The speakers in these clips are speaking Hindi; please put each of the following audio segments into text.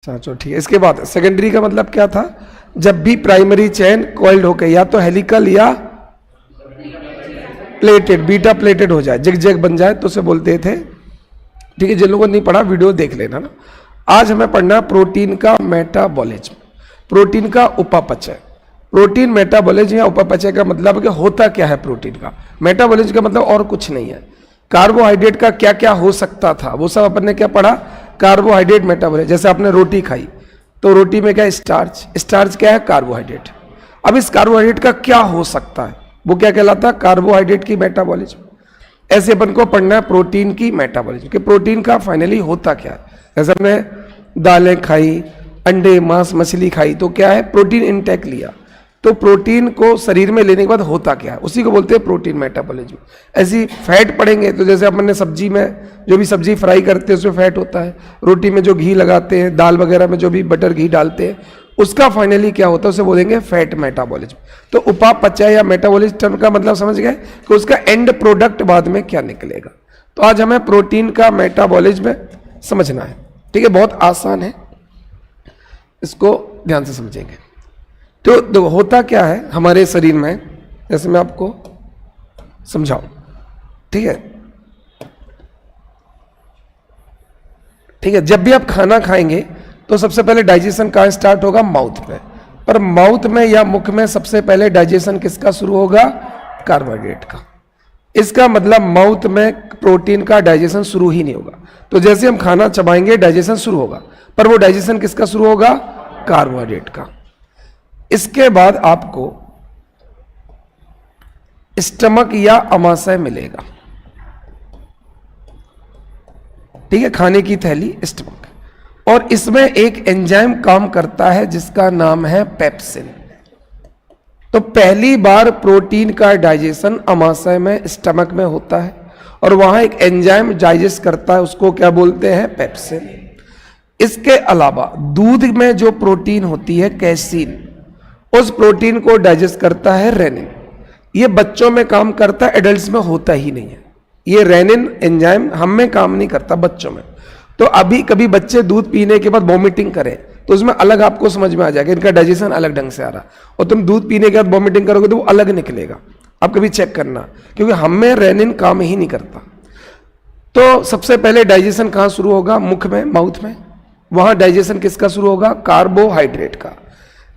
चलो ठीक है। इसके बाद सेकेंडरी का मतलब क्या था, जब भी प्राइमरी चेन कॉइल्ड होकर या तो हेलिकल या प्लेटेड, बीटा प्लेटेड हो जाए, जिग जैग बन जाए तो उसे बोलते थे। ठीक है, जिन लोगों ने नहीं पढ़ा वीडियो देख लेना ना। आज हमें पढ़ना प्रोटीन का मेटाबॉलिज्म, प्रोटीन का उपापचय। प्रोटीन मेटाबॉलिज्म या उपापचय का मतलब कि होता क्या है प्रोटीन का। मेटाबॉलिज्म का मतलब और कुछ नहीं है, कार्बोहाइड्रेट का क्या क्या हो सकता था वो सब अपन ने क्या पढ़ा, कार्बोहाइड्रेट मेटाबॉलिज्म। जैसे आपने रोटी खाई तो रोटी में क्या है, स्टार्च, स्टार्च क्या है, कार्बोहाइड्रेट। अब इस कार्बोहाइड्रेट का क्या हो सकता है वो क्या कहलाता है, कार्बोहाइड्रेट की मेटाबॉलिज्म। ऐसे अपन को पढ़ना है प्रोटीन की मेटाबॉलिज्म, कि प्रोटीन का फाइनली होता क्या है। जैसे हमने दालें खाई, अंडे, मांस, मछली खाई तो क्या है, प्रोटीन इंटेक लिया, तो प्रोटीन को शरीर में लेने के बाद होता क्या है, उसी को बोलते हैं प्रोटीन मेटाबॉलिज्म। ऐसी फैट पढ़ेंगे तो जैसे अपन ने सब्जी में जो भी सब्जी फ्राई करते हैं उसमें फैट होता है, रोटी में जो घी लगाते हैं, दाल वगैरह में जो भी बटर घी डालते हैं उसका फाइनली क्या होता है उसे बोलेंगे फैट मेटाबॉलिज्म। तो उपापचय या मेटाबॉलिज्म टर्म का मतलब समझ गए कि उसका एंड प्रोडक्ट बाद में क्या निकलेगा। तो आज हमें प्रोटीन का मेटाबॉलिज्म समझना है। ठीक है, बहुत आसान है, इसको ध्यान से समझेंगे। तो होता क्या है हमारे शरीर में, जैसे मैं आपको समझाऊं। ठीक है, ठीक है, जब भी आप खाना खाएंगे तो सबसे पहले डाइजेशन कहाँ स्टार्ट होगा, माउथ में। पर माउथ में या मुख में सबसे पहले डाइजेशन किसका शुरू होगा, कार्बोहाइड्रेट का। इसका मतलब माउथ में प्रोटीन का डाइजेशन शुरू ही नहीं होगा। तो जैसे हम खाना चबाएंगे डाइजेशन शुरू होगा, पर वो डाइजेशन किसका शुरू होगा, कार्बोहाइड्रेट का। इसके बाद आपको स्टमक या अमाशय मिलेगा। ठीक है, खाने की थैली स्टमक, और इसमें एक एंजाइम काम करता है जिसका नाम है पेप्सिन। तो पहली बार प्रोटीन का डाइजेशन अमाशय में, स्टमक में होता है, और वहां एक एंजाइम डाइजेस्ट करता है, उसको क्या बोलते हैं, पेप्सिन। इसके अलावा दूध में जो प्रोटीन होती है कैसीन, उस प्रोटीन को डाइजेस्ट करता है रेनिन। ये बच्चों में काम करता है, एडल्ट्स में होता ही नहीं है। ये रेनिन एंजाइम हम में काम नहीं करता, बच्चों में। तो अभी कभी बच्चे दूध पीने के बाद वॉमिटिंग करें तो उसमें अलग आपको समझ में आ जाएगा, इनका डाइजेशन अलग ढंग से आ रहा, और तुम दूध पीने के बाद वॉमिटिंग करोगे तो वो अलग निकलेगा। आप कभी चेक करना, क्योंकि हम में रेनिन काम ही नहीं करता। तो सबसे पहले डाइजेशन कहाँ शुरू होगा, मुख में, माउथ में। वहां डाइजेशन किसका शुरू होगा, कार्बोहाइड्रेट का।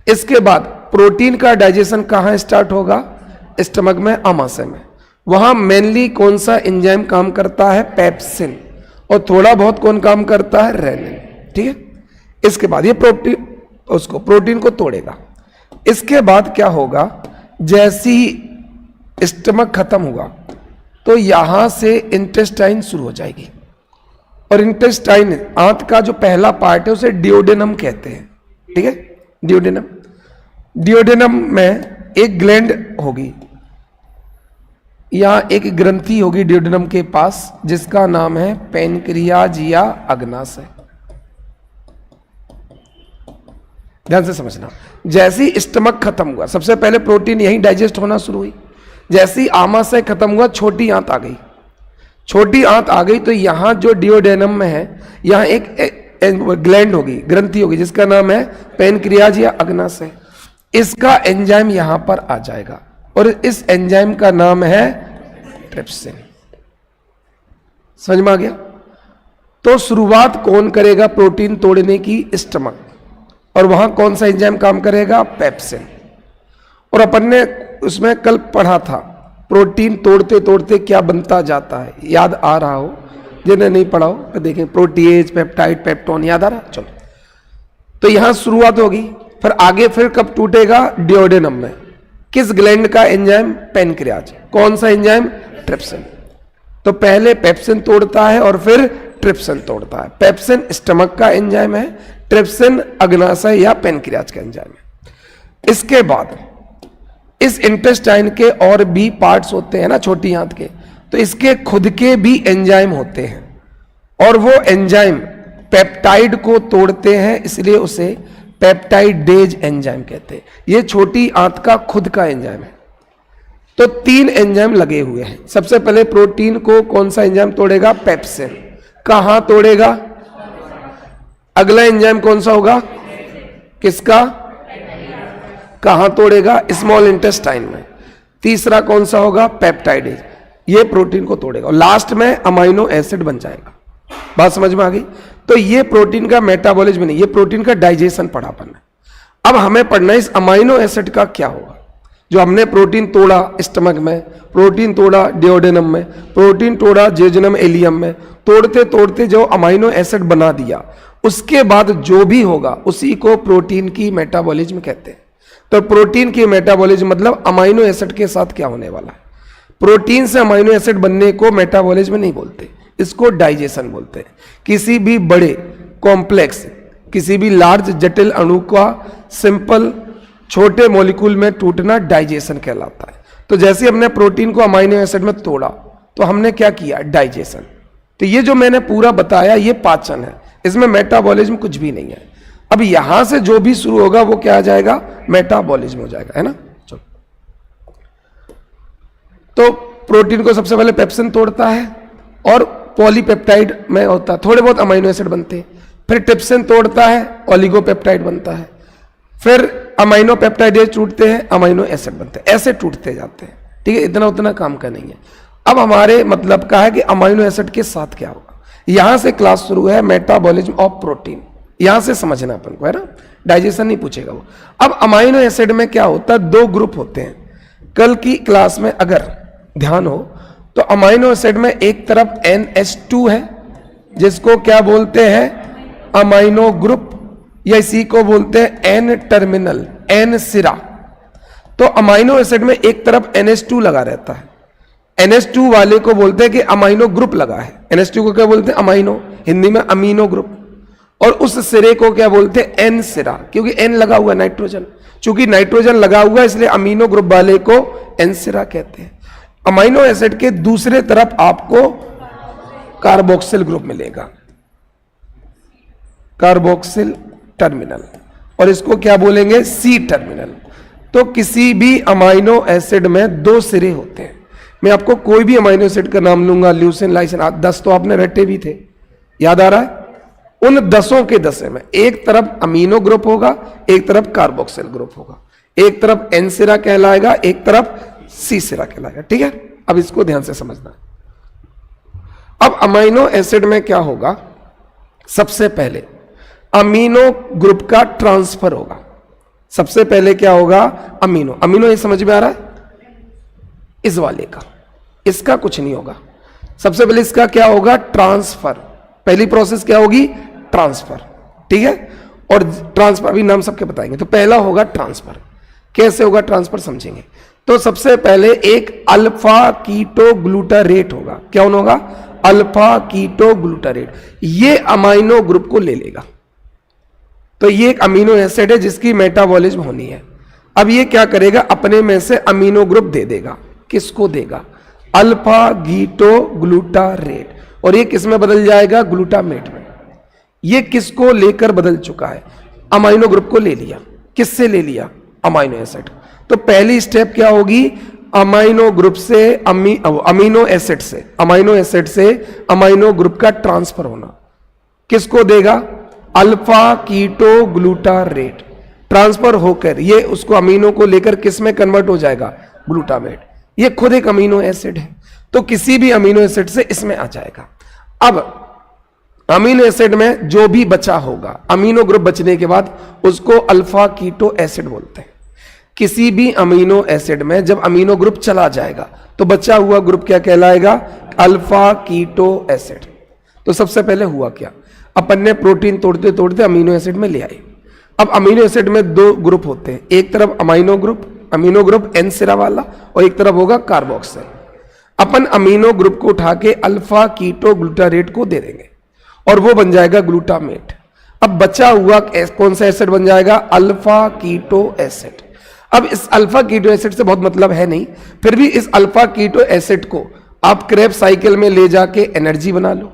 इसके बाद प्रोटीन का डाइजेशन कहाँ स्टार्ट होगा, स्टमक में, अमाशय में। वहां मेनली कौन सा एंजाइम काम करता है, पेप्सिन, और थोड़ा बहुत कौन काम करता है, रेनिन। ठीक है, इसके बाद ये प्रोटीन को तोड़ेगा। इसके बाद क्या होगा, जैसे ही स्टमक खत्म हुआ तो यहां से इंटेस्टाइन शुरू हो जाएगी, और इंटेस्टाइन आंत का जो पहला पार्ट है उसे डियोडेनम कहते हैं। ठीक है, डियोडेनम, डियोडेनम में एक ग्लैंड होगी, यहां एक ग्रंथि होगी डियोडेनम के पास, जिसका नाम है पैनक्रियाज या अग्नाशय। ध्यान से समझना, जैसे ही स्टमक खत्म हुआ सबसे पहले प्रोटीन यही डाइजेस्ट होना शुरू हुई। जैसे ही आमाशय खत्म हुआ छोटी आंत आ गई, छोटी आंत आ गई तो यहां जो डियोडेनम में है यहां एक ग्लैंड होगी, ग्रंथि होगी, जिसका नाम है पैनक्रियाज या अग्नाशय। इसका एंजाइम यहां पर आ जाएगा, और इस एंजाइम का नाम है ट्रिप्सिन। समझ में आ गया। तो शुरुआत कौन करेगा प्रोटीन तोड़ने की, स्टमक, और वहां कौन सा एंजाइम काम करेगा, पेप्सिन। और अपन ने उसमें कल पढ़ा था प्रोटीन तोड़ते तोड़ते क्या बनता जाता है, याद आ रहा हो, जिन्हें नहीं पढ़ा हो तो देखें, प्रोटीएज, पेप्टाइड, पेप्टोन, याद आ रहा। चलो, तो यहां शुरुआत होगी, फिर आगे फिर कब टूटेगा, डियोडेनम में। किस ग्लैंड का एंजाइम, पैनक्रियाज। कौन सा एंजाइम, ट्रिप्सिन। तो पहले पेप्सिन तोड़ता है और फिर ट्रिप्सिन तोड़ता है। पेप्सिन स्टमक का एंजाइम है, ट्रिप्सिन अग्नाशय या पैनक्रियाज का एंजाइम है। इसके बाद इस इंटेस्टाइन के और भी पार्ट्स होते हैं ना, छोटी आंत के, तो इसके खुद के भी एंजाइम होते हैं, और वो एंजाइम पेप्टाइड को तोड़ते हैं, इसलिए उसे पेप्टाइडेज एंजाइम कहते हैं। ये छोटी आंत का खुद का एंजाइम है। तो 3 एंजाइम लगे हुए हैं। सबसे पहले प्रोटीन को कौन सा एंजाइम तोड़ेगा, पेप्सिन। कहां तोड़ेगा, अगला एंजाइम कौन सा होगा? किसका? कहां तोड़ेगा? स्मॉल इंटेस्टाइन में। तीसरा कौन सा होगा? पेप्टाइडेज, ये प्रोटीन को तोड़ेगा और लास्ट में अमाइनो एसिड बन जाएगा। बात समझ में आ गई? तो ये प्रोटीन का मेटाबॉलिज्म नहीं, ये प्रोटीन का डाइजेशन पढ़ा अपन ने। अब हमें पढ़ना है इस अमाइनो एसिड का क्या होगा। जो हमने प्रोटीन तोड़ा स्टमक में, प्रोटीन तोड़ा डिओडेनम में, प्रोटीन तोड़ा जेजुनम एलियम में, तोड़ते तोड़ते जो अमाइनो एसिड बना दिया, उसके बाद जो भी होगा उसी को प्रोटीन की मेटाबॉलिज्म कहते हैं। तो प्रोटीन की मेटाबॉलिज्म मतलब अमाइनो एसिड के साथ क्या होने वाला है। प्रोटीन से अमाइनो एसिड बनने को मेटाबॉलिज्म नहीं बोलते, इसको डाइजेशन बोलते हैं। किसी भी बड़े कॉम्प्लेक्स, किसी भी लार्ज जटिल अणु का सिंपल छोटे मॉलिक्यूल में टूटना डाइजेशन कहलाता है। तो जैसे हमने प्रोटीन को अमाइनो एसिड में तोड़ा तो हमने क्या किया? डाइजेशन। तो ये जो मैंने पूरा बताया ये पाचन है, इसमें मेटाबॉलिज्म कुछ भी नहीं है। अब यहां से जो भी शुरू होगा वो क्या आ जाएगा? मेटाबॉलिज्म हो जाएगा, है ना। चलो, तो प्रोटीन को सबसे पहले पेप्सिन तोड़ता है और पॉलीपेप्टाइड में होता है, थोड़े बहुत अमाइनो एसिड बनते हैं। फिर ट्रिप्सिन तोड़ता है, ओलिगोपेप्टाइड बनता है। फिर अमाइनो पेप्टाइडेज टूटते हैं, अमाइनो एसिड बनते हैं, ऐसे टूटते जाते हैं। ठीक है, इतना उतना काम का नहीं है। अब हमारे मतलब का है कि अमाइनो एसिड के साथ क्या होगा। यहां से क्लास शुरू है मेटाबॉलिज्म ऑफ प्रोटीन, यहां से समझना अपन को, है ना। डाइजेशन नहीं पूछेगा वो। अब अमाइनो एसिड में क्या होता है? दो ग्रुप होते हैं। कल की क्लास में अगर ध्यान हो तो अमाइनो एसिड में एक तरफ NH2 है जिसको क्या बोलते हैं? अमाइनो ग्रुप, या इसी को बोलते हैं N टर्मिनल, N सिरा। तो अमाइनो एसिड में एक तरफ NH2 लगा रहता है, NH2 वाले को बोलते हैं कि अमाइनो ग्रुप लगा है। NH2 को क्या बोलते हैं? अमाइनो, हिंदी में अमीनो ग्रुप। और उस सिरे को क्या बोलते हैं? N सिरा, क्योंकि N लगा हुआ है नाइट्रोजन। चूंकि नाइट्रोजन लगा हुआ है इसलिए अमीनो ग्रुप वाले को N सिरा कहते हैं। अमाइनो एसिड के दूसरे तरफ आपको कार्बोक्सिल ग्रुप मिलेगा, कार्बोक्सिल टर्मिनल, और इसको क्या बोलेंगे? C terminal. तो किसी भी अमाइनो एसिड में दो सिरे होते हैं। मैं आपको कोई भी अमाइनो एसिड का नाम लूंगा, ल्यूसिन, लाइसिन, 10 तो आपने रटे भी थे, याद आ रहा है? उन 10 के 10 में एक तरफ अमीनो ग्रुप होगा, एक तरफ कार्बोक्सिल ग्रुप होगा, एक तरफ N सिरा कहलाएगा, एक तरफ C सिरा कहलाएगा। ठीक है, अब इसको ध्यान से समझना है। अब अमीनो एसिड में क्या होगा? सबसे पहले अमीनो ग्रुप का ट्रांसफर होगा। सबसे पहले क्या होगा? अमीनो। अमीनो ये समझ में आ रहा है? इस वाले का, इसका कुछ नहीं होगा। सबसे पहले इसका क्या होगा? ट्रांसफर। पहली प्रोसेस क्या होगी? ट्रांसफर। ठीक है, और ट्रांसफर अभी नाम सबके बताएंगे। तो पहला होगा ट्रांसफर। कैसे होगा ट्रांसफर समझेंगे। तो सबसे पहले एक अल्फा कीटो ग्लूटारेट होगा। क्या होगा? Alpha keto glutarate. ये अमाइनो ग्रुप को ले लेगा। तो ये एक अमीनो एसिड है जिसकी मेटाबॉलिज्म होनी है। अब ये क्या करेगा? अपने में से अमीनो ग्रुप दे देगा। किसको देगा? Alpha keto glutarate. और ये किस में बदल जाएगा? ग्लूटामेट में। ये किसको लेकर बदल चुका है? अमाइनो ग्रुप को ले लिया। किससे ले लिया? Amino acid. तो पहली स्टेप क्या होगी? अमाइनो ग्रुप से अमीनो एसिड से, अमाइनो एसिड से अमाइनो ग्रुप का ट्रांसफर होना। किसको देगा? Alpha keto glutarate. ट्रांसफर होकर ये उसको अमीनो को लेकर किस में कन्वर्ट हो जाएगा? ग्लूटामेट। ये खुद एक अमीनो एसिड है, तो किसी भी अमीनो एसिड से इसमें आ जाएगा। अब अमीनो एसिड में जो भी बचा होगा, अमीनो ग्रुप बचने के बाद उसको अल्फा कीटो एसिड बोलते हैं। किसी भी अमीनो एसिड में जब अमीनो ग्रुप चला जाएगा तो बचा हुआ ग्रुप क्या कहलाएगा? Alpha keto acid. तो सबसे पहले हुआ क्या? अपन ने प्रोटीन तोड़ते तोड़ते अमीनो एसिड में ले आए। अब अमीनो एसिड में दो ग्रुप होते हैं, एक तरफ अमीनो ग्रुप N सिरा वाला, और एक तरफ होगा कार्बोक्सिल। अपन अमीनो ग्रुप को उठा के अल्फा कीटो ग्लूटारेट को दे देंगे और वो बन जाएगा ग्लूटामेट। अब बचा हुआ कौन सा एसिड बन जाएगा? Alpha keto acid. अब इस अल्फा कीटो एसिड से बहुत मतलब है नहीं, फिर भी इस अल्फा कीटो एसिड को आप क्रेब्स साइकिल में ले जाके एनर्जी बना लो,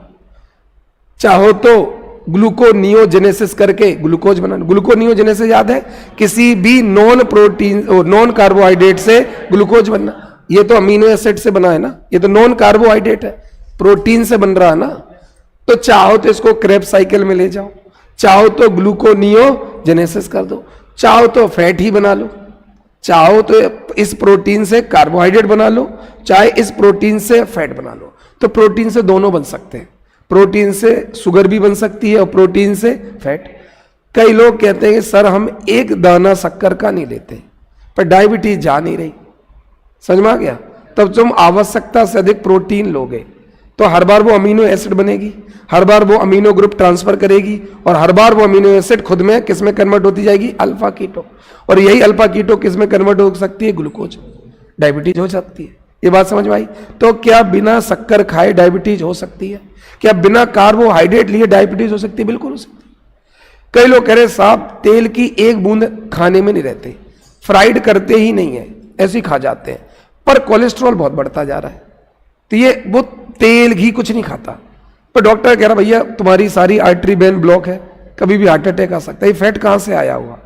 चाहो तो ग्लूकोनियोजेनेसिस करके ग्लूकोज बना लो। ग्लूकोनियोजेनेसिस याद है? किसी भी नॉन प्रोटीन और नॉन कार्बोहाइड्रेट से ग्लूकोज बनना। ये तो अमीनो एसिड से बना है ना, ये तो नॉन कार्बोहाइड्रेट है, प्रोटीन से बन रहा है ना। तो चाहो तो इसको क्रेब्स साइकिल में ले जाओ, चाहो तो ग्लूकोनियोजेनेसिस कर दो, चाहो तो फैट ही बना लो, चाहो तो इस प्रोटीन से कार्बोहाइड्रेट बना लो, चाहे इस प्रोटीन से फैट बना लो। तो प्रोटीन से दोनों बन सकते हैं, प्रोटीन से शुगर भी बन सकती है और प्रोटीन से फैट। कई लोग कहते हैं कि सर हम एक दाना शक्कर का नहीं लेते, पर डायबिटीज जा नहीं रही, समझ में आ गया? तब तुम आवश्यकता से अधिक प्रोटीन लोगे तो हर बार वो अमीनो एसिड बनेगी, हर बार वो अमीनो ग्रुप ट्रांसफर करेगी, और हर बार वो अमीनो एसिड खुद में किस में कन्वर्ट होती जाएगी? Alpha keto. और यही अल्फा कीटो किस में कन्वर्ट हो सकती है? ग्लूकोज। डायबिटीज हो सकती है। ये बात समझ में आई? तो क्या बिना शक्कर खाए डायबिटीज हो सकती है? क्या बिना कार्बोहाइड्रेट लिए डायबिटीज हो सकती है? बिल्कुल हो सकती है। कई लोग कह रहे साहब तेल की एक बूंद खाने में नहीं रहते, फ्राइड करते ही नहीं है, ऐसे ही खा जाते हैं, पर कोलेस्ट्रॉल बहुत बढ़ता जा रहा है, तो ये वो तेल घी कुछ नहीं खाता। पर डॉक्टर कह रहा भैया तुम्हारी सारी आर्टरी वेन ब्लॉक है, कभी भी हार्ट अटैक आ सकता है। ये फैट कहां से आया हुआ?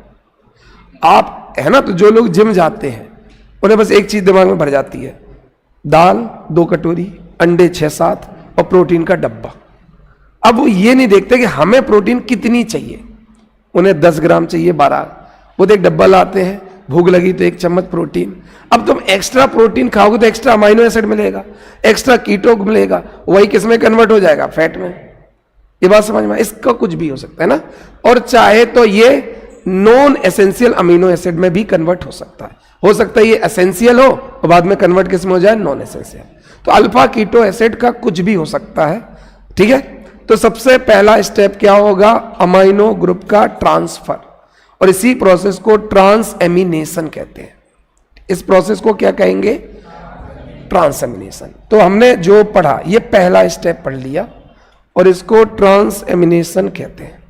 आप है ना, तो जो लोग जिम जाते हैं उन्हें बस एक चीज दिमाग में भर जाती है, दाल 2 कटोरी, अंडे 6-7 और प्रोटीन का डब्बा। अब वो ये नहीं देखते कि हमें प्रोटीन कितनी चाहिए, उन्हें 10 ग्राम चाहिए, 12, वो तो एक डब्बा लाते हैं, भूख लगी तो 1 चम्मच प्रोटीन। अब तुम एक्स्ट्रा प्रोटीन खाओगे तो एक्स्ट्रा अमाइनो एसिड मिलेगा, एक्स्ट्रा कीटो मिलेगा, वही किस में कन्वर्ट हो जाएगा? फैट में। ये बात समझ में? इसका कुछ भी हो सकता है ना। और चाहे तो ये नॉन एसेंशियल अमीनो एसिड में भी कन्वर्ट हो सकता है ये एसेंशियल हो और बाद में कन्वर्ट किस में हो जाए? Non essential. तो अल्फा कीटो एसिड का कुछ भी हो सकता है, ठीक है। तो सबसे पहला स्टेप क्या होगा? अमाइनो ग्रुप का ट्रांसफर, और इसी प्रोसेस को ट्रांस एमिनेशन कहते हैं। इस प्रोसेस को क्या कहेंगे? Transamination. तो हमने जो पढ़ा ये पहला स्टेप पढ़ लिया, और इसको ट्रांस एमिनेशन कहते हैं।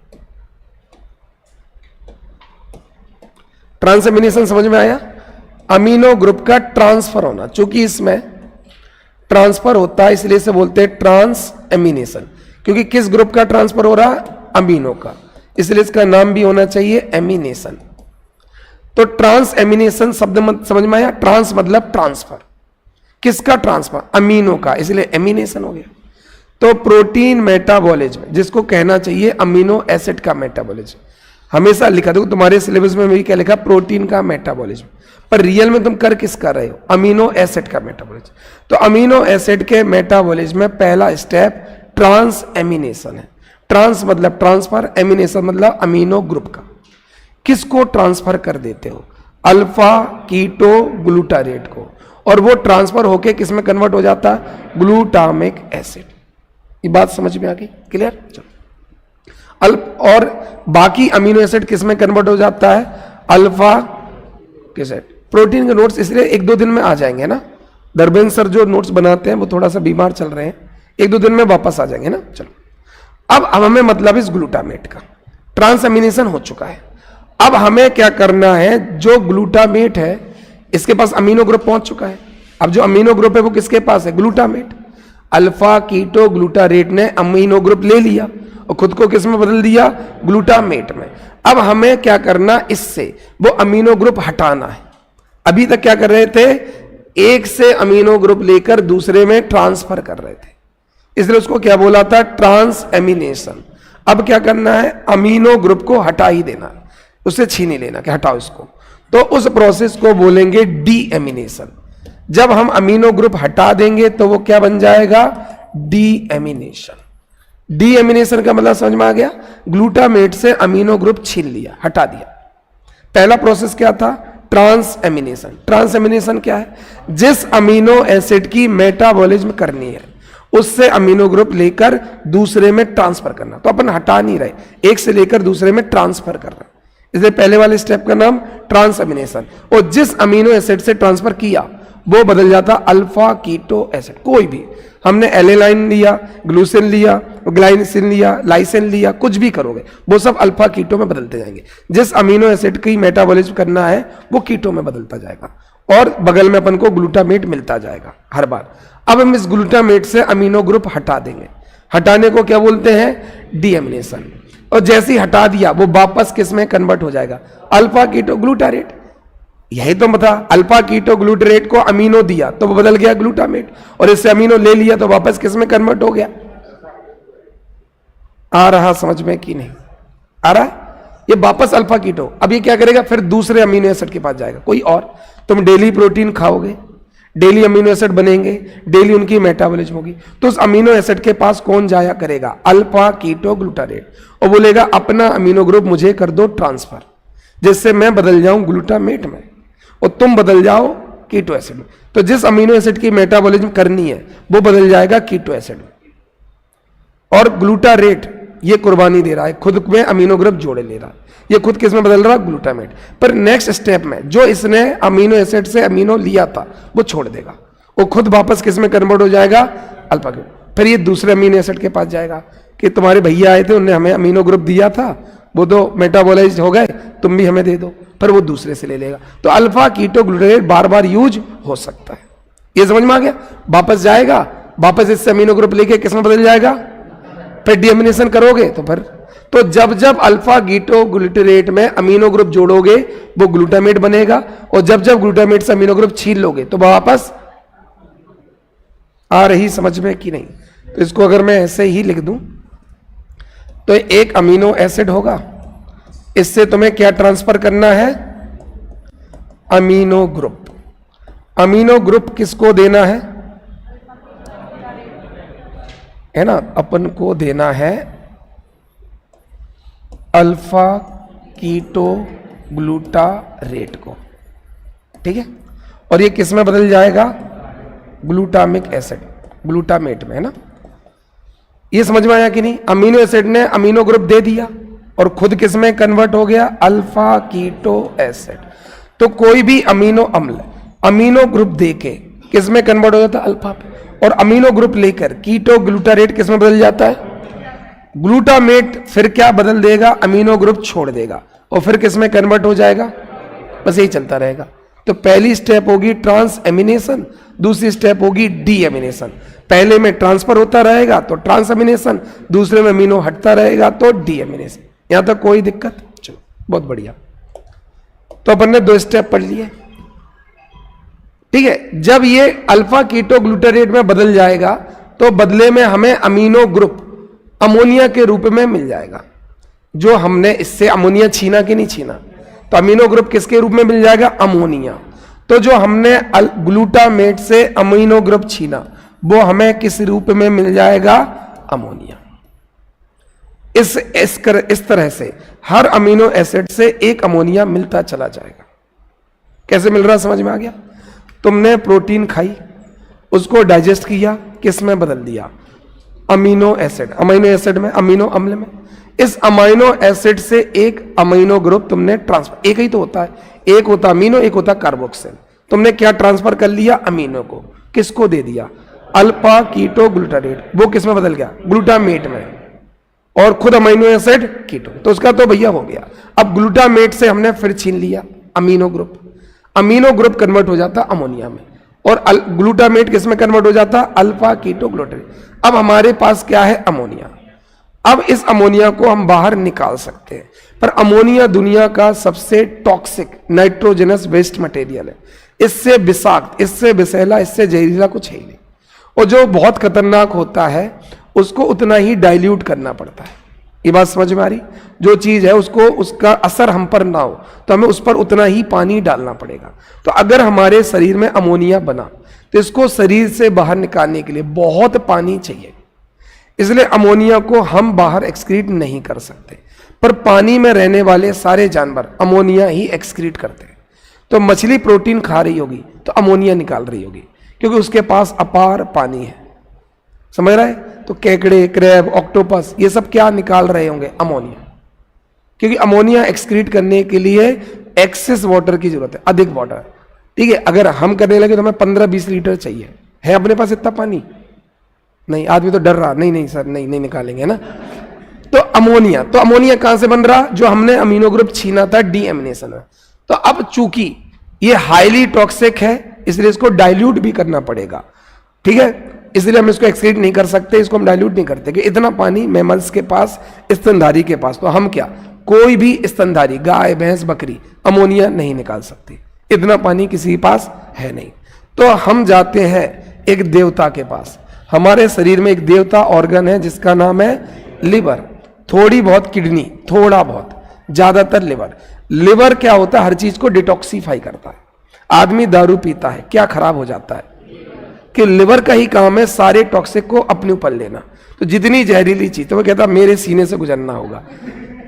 ट्रांस एमिनेशन समझ में आया? अमीनो ग्रुप का ट्रांसफर होना, चूंकि इसमें ट्रांसफर होता है इसलिए से बोलते हैं ट्रांस एमिनेशन, क्योंकि किस ग्रुप का ट्रांसफर हो रहा है? अमीनो का, इसलिए इसका नाम भी होना चाहिए एमिनेशन। तो ट्रांस एमिनेशन शब्द समझ में आया? ट्रांस मतलब ट्रांसफर, किसका ट्रांसफर? अमीनो का, इसलिए एमिनेशन हो गया। तो प्रोटीन मेटाबॉलिज्म, जिसको कहना चाहिए अमीनो एसिड का मेटाबॉलिज्म, हमेशा लिखा देखो तुम्हारे सिलेबस में भी क्या लिखा? प्रोटीन का मेटाबॉलिज्म, पर रियल में तुम कर किसका रहे हो? अमीनो एसिड का मेटाबॉलिज्म। तो अमीनो एसिड के मेटाबॉलिज्म में पहला स्टेप ट्रांस एमिनेशन है। ट्रांस मतलब ट्रांसफर, एमिनेशन मतलब अमीनो ग्रुप का। किसको ट्रांसफर कर देते हो? अल्फा कीटो ग्लूटारेट को, और वो ट्रांसफर होके किस में कन्वर्ट हो जाता है? Glutamic acid. ये बात समझ में आ गई? क्लियर? चलो और बाकी अमीनो एसिड किस में कन्वर्ट हो जाता है? Alpha acid. प्रोटीन के नोट्स इसलिए 1-2 दिन में आ जाएंगे ना, दरबेन सर जो नोट्स बनाते हैं वो थोड़ा सा बीमार चल रहे हैं, 1-2 दिन में वापस आ जाएंगे ना। चलो अब हमें मतलब इस ग्लूटामेट का ट्रांस एमिनेशन हो चुका है। अब हमें क्या करना है? जो ग्लूटामेट है इसके पास अमीनो ग्रुप पहुंच चुका है। अब जो अमीनो ग्रुप है वो किसके पास है? ग्लूटामेट। अल्फा कीटो ग्लूटारेट ने अमीनो ग्रुप ले लिया और खुद को किस में बदल दिया? ग्लूटामेट में। अब हमें क्या करना? इससे वो अमीनो ग्रुप हटाना है। अभी तक क्या कर रहे थे? एक से अमीनो ग्रुप लेकर दूसरे में ट्रांसफर कर रहे थे, इसलिए उसको क्या बोला था? Transamination. अब क्या करना है? अमीनो ग्रुप को हटा ही देना, उससे छीन ही लेना कि हटाओ इसको। तो उस प्रोसेस को बोलेंगे डी एमिनेशन। जब हम अमीनो ग्रुप हटा देंगे तो वो क्या बन जाएगा? D ammunition. डी एमिनेशन का मतलब समझ में आ गया? ग्लूटामेट से अमीनो ग्रुप छीन लिया, हटा दिया। पहला प्रोसेस क्या था? Transamination. ट्रांस एमिनेशन क्या है? जिस अमीनो एसिड की मेटाबॉलिज्म करनी है उससे अमीनो ग्रुप लेकर दूसरे में ट्रांसफर करना। तो अपन हटा नहीं रहे, एक से लेकर दूसरे में ट्रांसफर कर रहे, इसलिए पहले वाले स्टेप का नाम ट्रांस एमिनेशन। और जिस अमीनो एसिड से ट्रांसफर किया वो बदल जाता अल्फा कीटो एसिड। कोई भी, हमने एलेनाइन लिया, ग्लूसिन लिया, ग्लाइसिन लिया, लाइसिन लिया, कुछ भी करोगे वो सब अल्फा कीटो में बदलते जाएंगे। जिस अमीनो एसिड की मेटाबॉलिज्म करना है वो कीटो में बदलता जाएगा, और बगल में अपन को ग्लूटामेट मिलता जाएगा हर बार। अब हम इस ग्लूटामेट से अमीनो ग्रुप हटा देंगे। हटाने को क्या बोलते हैं? डीएमिनेशन। और जैसे ही हटा दिया वो वापस किस में कन्वर्ट हो जाएगा? Alpha keto glutarate. यही तो बता, अल्फा कीटो ग्लूटारेट को अमीनो दिया तो वो बदल गया ग्लूटामेट, और इससे अमीनो ले लिया तो वापस किस में कन्वर्ट हो गया? आ रहा समझ में कि नहीं? आ रहा है, ये वापस अल्फा कीटो। अब ये क्या करेगा, फिर दूसरे अमीनो एसिड के पास जाएगा कोई और। तुम डेली प्रोटीन खाओगे, डेली अमीनो एसिड बनेंगे, डेली उनकी मेटाबॉलिज्म होगी, तो उस अमीनो एसिड के पास कौन जाया करेगा, अल्फा कीटो ग्लूटारेट, और बोलेगा अपना अमीनो ग्रुप मुझे कर दो ट्रांसफर, जिससे मैं बदल जाऊं ग्लूटामेट में और तुम बदल जाओ कीटो एसिड में। तो जिस अमीनो एसिड की मेटाबॉलिज्म करनी है वो बदल जाएगा कीटो एसिड में। और ग्लूटारेट ये कुर्बानी दे रहा है, खुद में अमीनो ग्रुप जोड़े ले रहा है, ये खुद किस में बदल रहा है, ग्लूटामेट। पर नेक्स्ट स्टेप में जो इसने अमीनो एसिड से अमीनो लिया था वो छोड़ देगा, वो खुद वापस किस में कन्वर्ट हो जाएगा, अल्फा ग्रुप। फिर ये दूसरे अमीनो एसिड के पास जाएगा कि तुम्हारे भैया आए थे, उन्होंने हमें अमीनो ग्रुप दिया था, वो तो मेटाबोलाइज हो गए, तुम भी हमें दे दो, पर वो दूसरे से ले लेगा। तो अल्फा कीटो ग्लूटारेट बार बार यूज हो सकता है। ये समझ में आ गया, वापस जाएगा, वापस इससे अमीनो ग्रुप लेके किस में बदल जाएगा, फिर डीएमिनेशन करोगे तो फिर, तो जब जब अल्फा कीटो ग्लूटारेट में अमीनो ग्रुप जोड़ोगे वो ग्लूटामेट बनेगा, और जब जब ग्लूटामेट से अमीनो ग्रुप छीन लोगे तो वापस आ रही समझ में कि नहीं। तो इसको अगर मैं ऐसे ही लिख दूं तो एक अमीनो एसिड होगा, इससे तुम्हें क्या ट्रांसफर करना है, अमीनो ग्रुप। अमीनो ग्रुप किसको देना है ना, अपन को देना है अल्फा कीटो ग्लूटारेट को, ठीक है। और ये किस में बदल जाएगा, ग्लूटामिक एसिड, ग्लूटामेट में, है ना। ये समझ में आया कि नहीं, अमीनो एसिड ने अमीनो ग्रुप दे दिया और खुद किस में कन्वर्ट हो गया, अल्फा कीटो एसिड। तो कोई भी अमीनो अम्ल अमीनो ग्रुप देके किस में कन्वर्ट हो जाता है, अल्फा पे, और अमीनो ग्रुप लेकर कीटो ग्लूटारेट किस में बदल जाता है, ग्लूटामेट। फिर क्या बदल देगा, अमीनो ग्रुप छोड़ देगा और फिर किस में कन्वर्ट हो जाएगा, बस यही चलता रहेगा। तो पहली स्टेप होगी ट्रांस एमिनेशन, दूसरी स्टेप होगी डी एमिनेशन। पहले में ट्रांसफर होता रहेगा तो ट्रांस एमिनेशन, दूसरे में अमीनो हटता रहेगा तो डी एमिनेशन। यहां तक कोई दिक्कत, चलो बहुत बढ़िया। तो अपन ने 2 स्टेप पढ़ लिए, ठीक है। जब ये अल्फा कीटो ग्लूटारेट में बदल जाएगा तो बदले में हमें अमीनो ग्रुप अमोनिया के रूप में मिल जाएगा, जो हमने इससे अमोनिया छीना कि नहीं छीना, तो अमीनो ग्रुप किसके रूप में मिल जाएगा, अमोनिया। तो जो हमने ग्लूटामेट से अमीनो ग्रुप छीना वो हमें किस रूप में मिल जाएगा, अमोनिया। इस तरह से हर अमीनो एसिड से एक अमोनिया मिलता चला जाएगा। कैसे मिल रहा समझ में आ गया। तुमने प्रोटीन खाई, उसको डाइजेस्ट किया, किस में बदल दिया, अमीनो एसिड, अमीनो एसिड में, अमीनो अम्ल में। इस अमीनो एसिड से एक अमीनो ग्रुप तुमने ट्रांसफर, एक ही तो होता है, एक होता अमीनो, एक होता कार्बोक्सिल। तुमने क्या ट्रांसफर कर लिया, अमीनो को, किसको दे दिया, अल्फा कीटो ग्लूटारेट, वो किस में बदल गया, ग्लूटामेट में, और खुद अमीनो एसिड कीटो। तो उसका तो भैया हो गया। अब ग्लूटामेट से हमने फिर छीन लिया amino group, amino group convert हो जाता अमोनिया में, और ग्लूटामेट किस में कन्वर्ट हो जाता, अल्फा कीटो ग्लूटारेट। अब हमारे पास क्या है, अमोनिया। अब इस अमोनिया को हम बाहर निकाल सकते हैं, पर अमोनिया दुनिया का सबसे टॉक्सिक नाइट्रोजनस वेस्ट मटेरियल है। इससे विषाक्त, इससे विषैला, इससे जहरीला कुछ है ही नहीं। और जो बहुत खतरनाक होता है उसको उतना ही डाइल्यूट करना पड़ता है। ये बात समझ में आ रही, जो चीज है उसको, उसका असर हम पर ना हो तो हमें उस पर उतना ही पानी डालना पड़ेगा। तो अगर हमारे शरीर में अमोनिया बना तो इसको शरीर से बाहर निकालने के लिए बहुत पानी चाहिए। इसलिए अमोनिया को हम बाहर एक्सक्रीट नहीं कर सकते, पर पानी में रहने वाले सारे जानवर अमोनिया ही एक्सक्रीट करते हैं। तो मछली प्रोटीन खा रही होगी तो अमोनिया निकाल रही होगी, क्योंकि उसके पास अपार पानी है, समझ रहा है। तो केकड़े, क्रैब, ऑक्टोपस, ये सब क्या निकाल रहे होंगे, अमोनिया, क्योंकि अमोनिया एक्सक्रीट करने के लिए एक्सेस वाटर की जरूरत है, अधिक वाटर, ठीक है। अगर हम करने लगे तो हमें 15-20 लीटर चाहिए, है अपने पास इतना पानी नहीं। आदमी तो डर रहा, नहीं सर, नहीं निकालेंगे ना। तो अमोनिया कहां से बन रहा, जो हमने अमीनो ग्रुप छीना था डीएमिनेशन में। तो अब चूंकि ये हाईली टॉक्सिक है इसलिए इसको डाइल्यूट भी करना पड़ेगा, ठीक है। इसलिए हम इसको एक्सक्रीट नहीं कर सकते, इसको हम डाइल्यूट नहीं करते कि इतना पानी मैमल्स के पास, स्तनधारी के पास। तो हम क्या, कोई भी स्तनधारी, गाय, भैंस, बकरी अमोनिया नहीं निकाल सकती, इतना पानी किसी के पास है नहीं। तो हम जाते हैं एक देवता के पास। हमारे शरीर में एक देवता ऑर्गन है जिसका नाम है लिवर। थोड़ी बहुत किडनी, थोड़ा बहुत, ज्यादातर लिवर। लिवर क्या होता है, हर चीज को डिटॉक्सिफाई करता है। आदमी दारू पीता है, क्या खराब हो जाता है कि लिवर का ही काम है सारे टॉक्सिक को अपने ऊपर लेना। तो जितनी जहरीली चीज, तो वो कहता मेरे सीने से गुजरना होगा।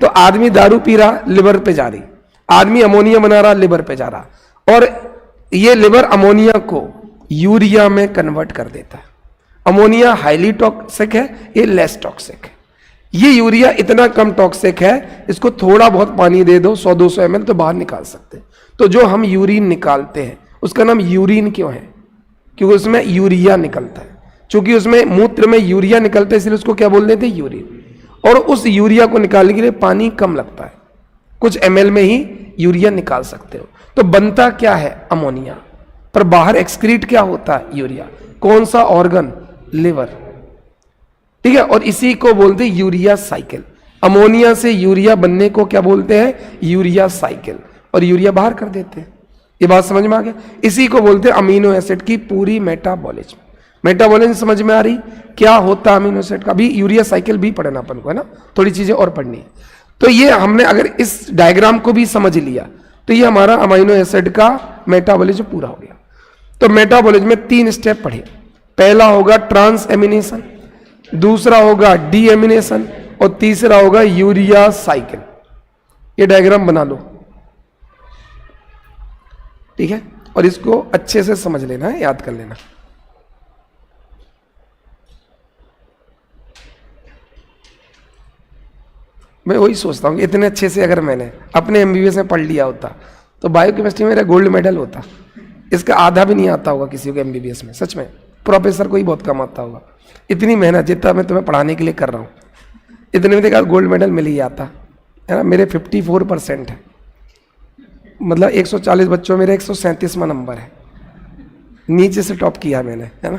तो आदमी दारू पी रहा, लिवर पे जा रही, आदमी अमोनिया बना रहा, लिवर पे जा रहा, और ये लिवर अमोनिया को यूरिया में कन्वर्ट कर देता है। अमोनिया हाईली टॉक्सिक है, ये लेस टॉक्सिक है। ये यूरिया इतना कम टॉक्सिक है, इसको थोड़ा बहुत पानी दे दो 100-200 ml तो बाहर निकाल सकते हैं। तो जो हम यूरिन निकालते हैं उसका नाम यूरिन क्यों है, क्योंकि उसमें यूरिया निकलता है। चूंकि उसमें मूत्र में यूरिया निकलता है इसलिए उसको क्या बोल देते हैं, यूरिन। और उस यूरिया को निकालने के लिए पानी कम लगता है, कुछ ml में ही यूरिया निकाल सकते हो। तो बनता क्या है, अमोनिया, पर बाहर एक्सक्रीट क्या होता है, यूरिया। कौन सा ऑर्गन, लिवर, ठीक है। और इसी को बोलते हैं यूरिया साइकिल। अमोनिया से यूरिया बनने को क्या बोलते हैं, यूरिया साइकिल, और यूरिया बाहर कर देते हैं। ये बात समझ में आ गया। इसी को बोलते हैं अमीनो एसिड की पूरी मेटाबॉलिज्म। मेटाबॉलिज्म समझ में आ रही, क्या होता है अमीनो एसिड का। अभी यूरिया साइकिल भी पढ़ना अपन को है ना, थोड़ी चीजें और पढ़नी है। तो ये हमने अगर इस डायग्राम को भी समझ लिया तो ये हमारा अमीनो एसिड का मेटाबॉलिज्म पूरा हो गया। तो मेटाबॉलिज्म में 3 स्टेप पढ़े। पहला होगा ट्रांस एमिनेशन, दूसरा होगा डी एमिनेशन, और तीसरा होगा यूरिया साइकिल। ये डायग्राम बना लो, ठीक है, और इसको अच्छे से समझ लेना है, याद कर लेना। मैं वही सोचता हूँ कि इतने अच्छे से अगर मैंने अपने एमबीबीएस में पढ़ लिया होता तो बायोकेमिस्ट्री में मेरा गोल्ड मेडल होता। इसका आधा भी नहीं आता होगा किसी को एमबीबीएस में, सच में। प्रोफेसर को ही बहुत कम आता होगा। इतनी मेहनत जितना मैं तुम्हें पढ़ाने के लिए कर रहा हूँ, इतने में देखा गोल्ड मेडल मिल ही आता है ना। मेरे 54% है, मतलब 140 बच्चों में मेरा 137वां नंबर है, नीचे से टॉप किया मैंने, है ना।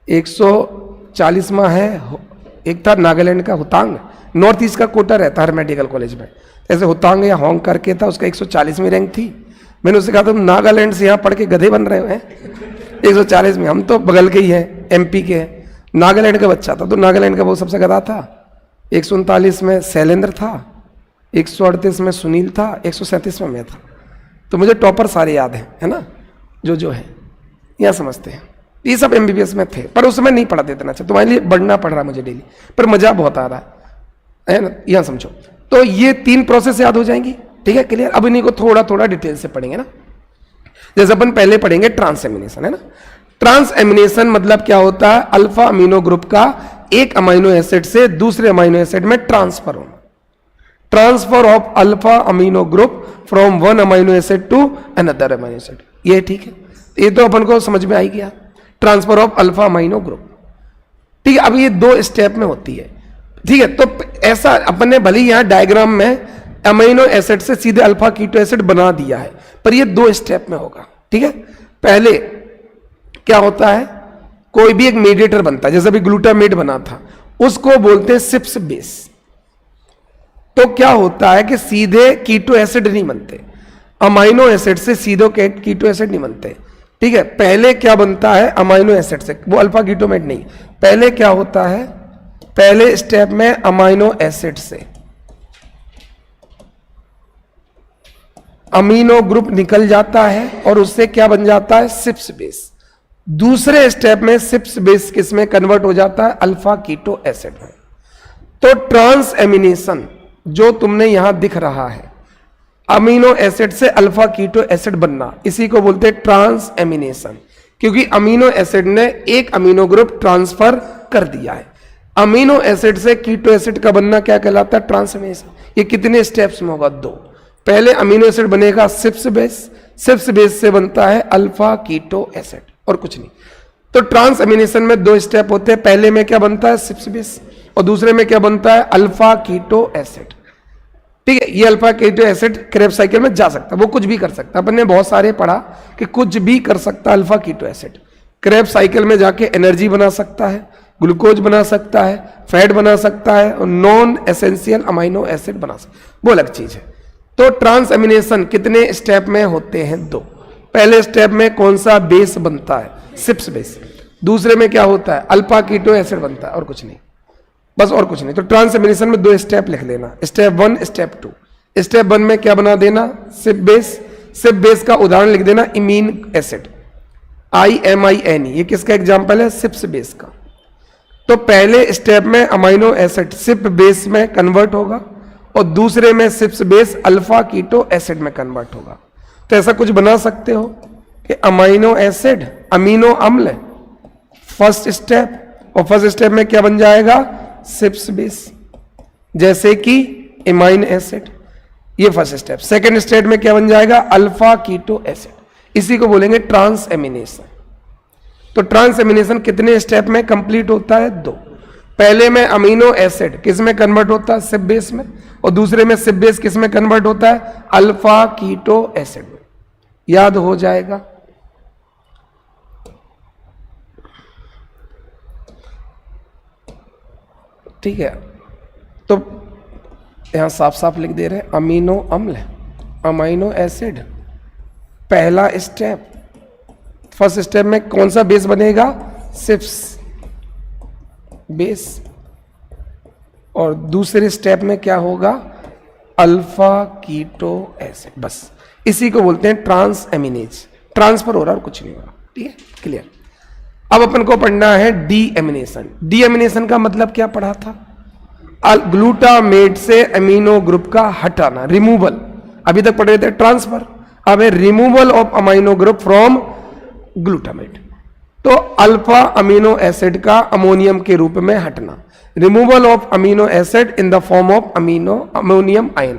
140वां है। एक था नागालैंड का हुतांग, नॉर्थ ईस्ट का कोटा रहता हर मेडिकल कॉलेज में, ऐसे हुतांग या होंग करके था, उसका 140वीं रैंक थी। मैंने उससे कहा तुम नागालैंड से यहाँ पढ़ के गधे बन रहे हो हैं 140 में, हम तो बगल के ही हैं, एमपी के हैं। नागालैंड का बच्चा था तो नागालैंड का वो सबसे गधा था। 139 में शैलेंद्र था, 138 में सुनील था, 137 में मैं था। तो मुझे टॉपर सारे याद हैं, है ना, जो है यहाँ समझते हैं। ये सब एमबीबीएस में थे, पर उसमें नहीं पढ़ा देना चाहिए। तुम्हारे लिए बढ़ना पड़ रहा है मुझे डेली, पर मजा बहुत आ रहा है ना, यहाँ समझो। तो ये 3 प्रोसेस याद हो जाएंगी, ठीक है, क्लियर। अब इन्हीं को थोड़ा थोड़ा डिटेल से पढ़ेंगे ना। जैसे अपन पहले पढ़ेंगे ट्रांस एमिनेशन, है ना। ट्रांस एमिनेशन मतलब क्या होता है, अल्फा अमीनो ग्रुप का एक अमीनो एसिड से दूसरे अमीनो एसिड में ट्रांसफर होना। Transfer of alpha amino group from one amino acid to another amino acid, ये ठीक है, ये तो अपन को समझ में आई गया। Transfer of alpha amino group, ठीक है। अब ये 2 स्टेप में होती है, ठीक है। तो ऐसा अपन ने भले यहां डायग्राम में अमीनो एसिड से सीधे अल्फा कीटो एसिड बना दिया है, पर ये 2 स्टेप में होगा, ठीक है। पहले क्या होता है, कोई भी एक मीडिएटर बनता है, जैसे अभी ग्लूटामेट बना था, उसको बोलते हैं सिप्स बेस। तो क्या होता है कि सीधे कीटो एसिड नहीं बनते, अमीनो एसिड से सीधे कीटो एसिड नहीं बनते, ठीक है। पहले क्या बनता है अमीनो एसिड से, वो अल्फा कीटोमेट नहीं। पहले क्या होता है, पहले स्टेप में अमीनो एसिड से अमीनो ग्रुप निकल जाता है और उससे क्या बन जाता है, सिप्स बेस। दूसरे स्टेप में सिप्स बेस किसमें कन्वर्ट हो जाता है, अल्फा कीटो एसिड में। तो ट्रांस एमिनेशन जो तुमने यहां दिख रहा है, अमीनो एसिड से अल्फा कीटो एसिड बनना, इसी को बोलते हैं ट्रांस एमिनेशन, क्योंकि अमीनो एसिड ने एक अमीनो ग्रुप ट्रांसफर कर दिया है। अमीनो एसिड से कीटो एसिड का बनना क्या कहलाता है, ट्रांस एमिनेशन। ये कितने स्टेप्स में होगा, 2। पहले अमीनो एसिड बनेगा सिप्स बेस, सिप्स बेस से बनता है अल्फा कीटो एसिड, और कुछ नहीं। तो ट्रांस एमिनेशन में 2 स्टेप होते हैं, पहले में क्या बनता है, सिप्स बेस, और दूसरे में क्या बनता है, अल्फा कीटो एसिड, ठीक है। ये alpha keto acid Krebs cycle में जा सकता है, वो कुछ भी कर सकता है। अपन ने बहुत सारे पढ़ा कि कुछ भी कर सकता है alpha keto acid. Krebs cycle में जाके एनर्जी बना सकता है, ग्लूकोज बना सकता है, फैट बना सकता है, और नॉन एसेंशियल अमीनो एसिड बना सकता है, वो अलग चीज है। तो ट्रांस एमिनेशन कितने स्टेप में होते हैं, 2। पहले स्टेप में कौन सा बेस बनता है, सिप्स बेस। दूसरे में क्या होता है, अल्फा कीटो एसिड बनता है, और कुछ नहीं। बस और कुछ नहीं। तो ट्रांसएमिनेशन में 2 स्टेप लिख लेना, स्टेप 1 स्टेप 2। स्टेप 1 में क्या बना देना, सिप बेस। सिप बेस का उदाहरण लिख देना इमीन एसिड, IMINE, ये किसका एग्जाम्पल है, सिप्स बेस का। तो पहले स्टेप में अमाइनो एसिड सिप बेस में कन्वर्ट होगा और दूसरे में Schiff's base alpha keto acid में कन्वर्ट होगा। तो ऐसा कुछ बना सकते हो कि अमाइनो एसिड अमीनो अम्ल फर्स्ट स्टेप, और फर्स्ट स्टेप में क्या बन जाएगा, सिप्स बेस, जैसे कि इमाइन एसिड, ये फर्स्ट स्टेप। सेकंड स्टेप में क्या बन जाएगा, अल्फा कीटो एसिड, इसी को बोलेंगे ट्रांसएमिनेशन। तो ट्रांसएमिनेशन कितने स्टेप में कंप्लीट होता है, 2। पहले में अमीनो एसिड किस में कन्वर्ट होता है, सिप बेस में, और दूसरे में सिप बेस किस में कन्वर्ट होता है, अल्फा कीटो एसिड में। याद हो जाएगा। ठीक है, तो यहां साफ साफ लिख दे रहे हैं, अमीनो अम्ल, अमाइनो एसिड, पहला स्टेप, फर्स्ट स्टेप में कौन सा बेस बनेगा, सिप्स बेस, और दूसरे स्टेप में क्या होगा, अल्फा कीटो एसिड। बस इसी को बोलते हैं ट्रांसएमिनेज। ट्रांसफर हो रहा और कुछ नहीं हो रहा। ठीक है, क्लियर। अब अपन को पढ़ना है डीएमिनेशन। डीएमिनेशन का मतलब क्या पढ़ा था, ग्लूटामेट से अमीनो ग्रुप का हटाना, रिमूवल। अभी तक पढ़ रहे थे ट्रांसफर, अब है removal of amino group from glutamate. तो अल्फा अमीनो एसिड का अमोनियम के रूप में हटना, removal of amino acid in the form of ammonium ion.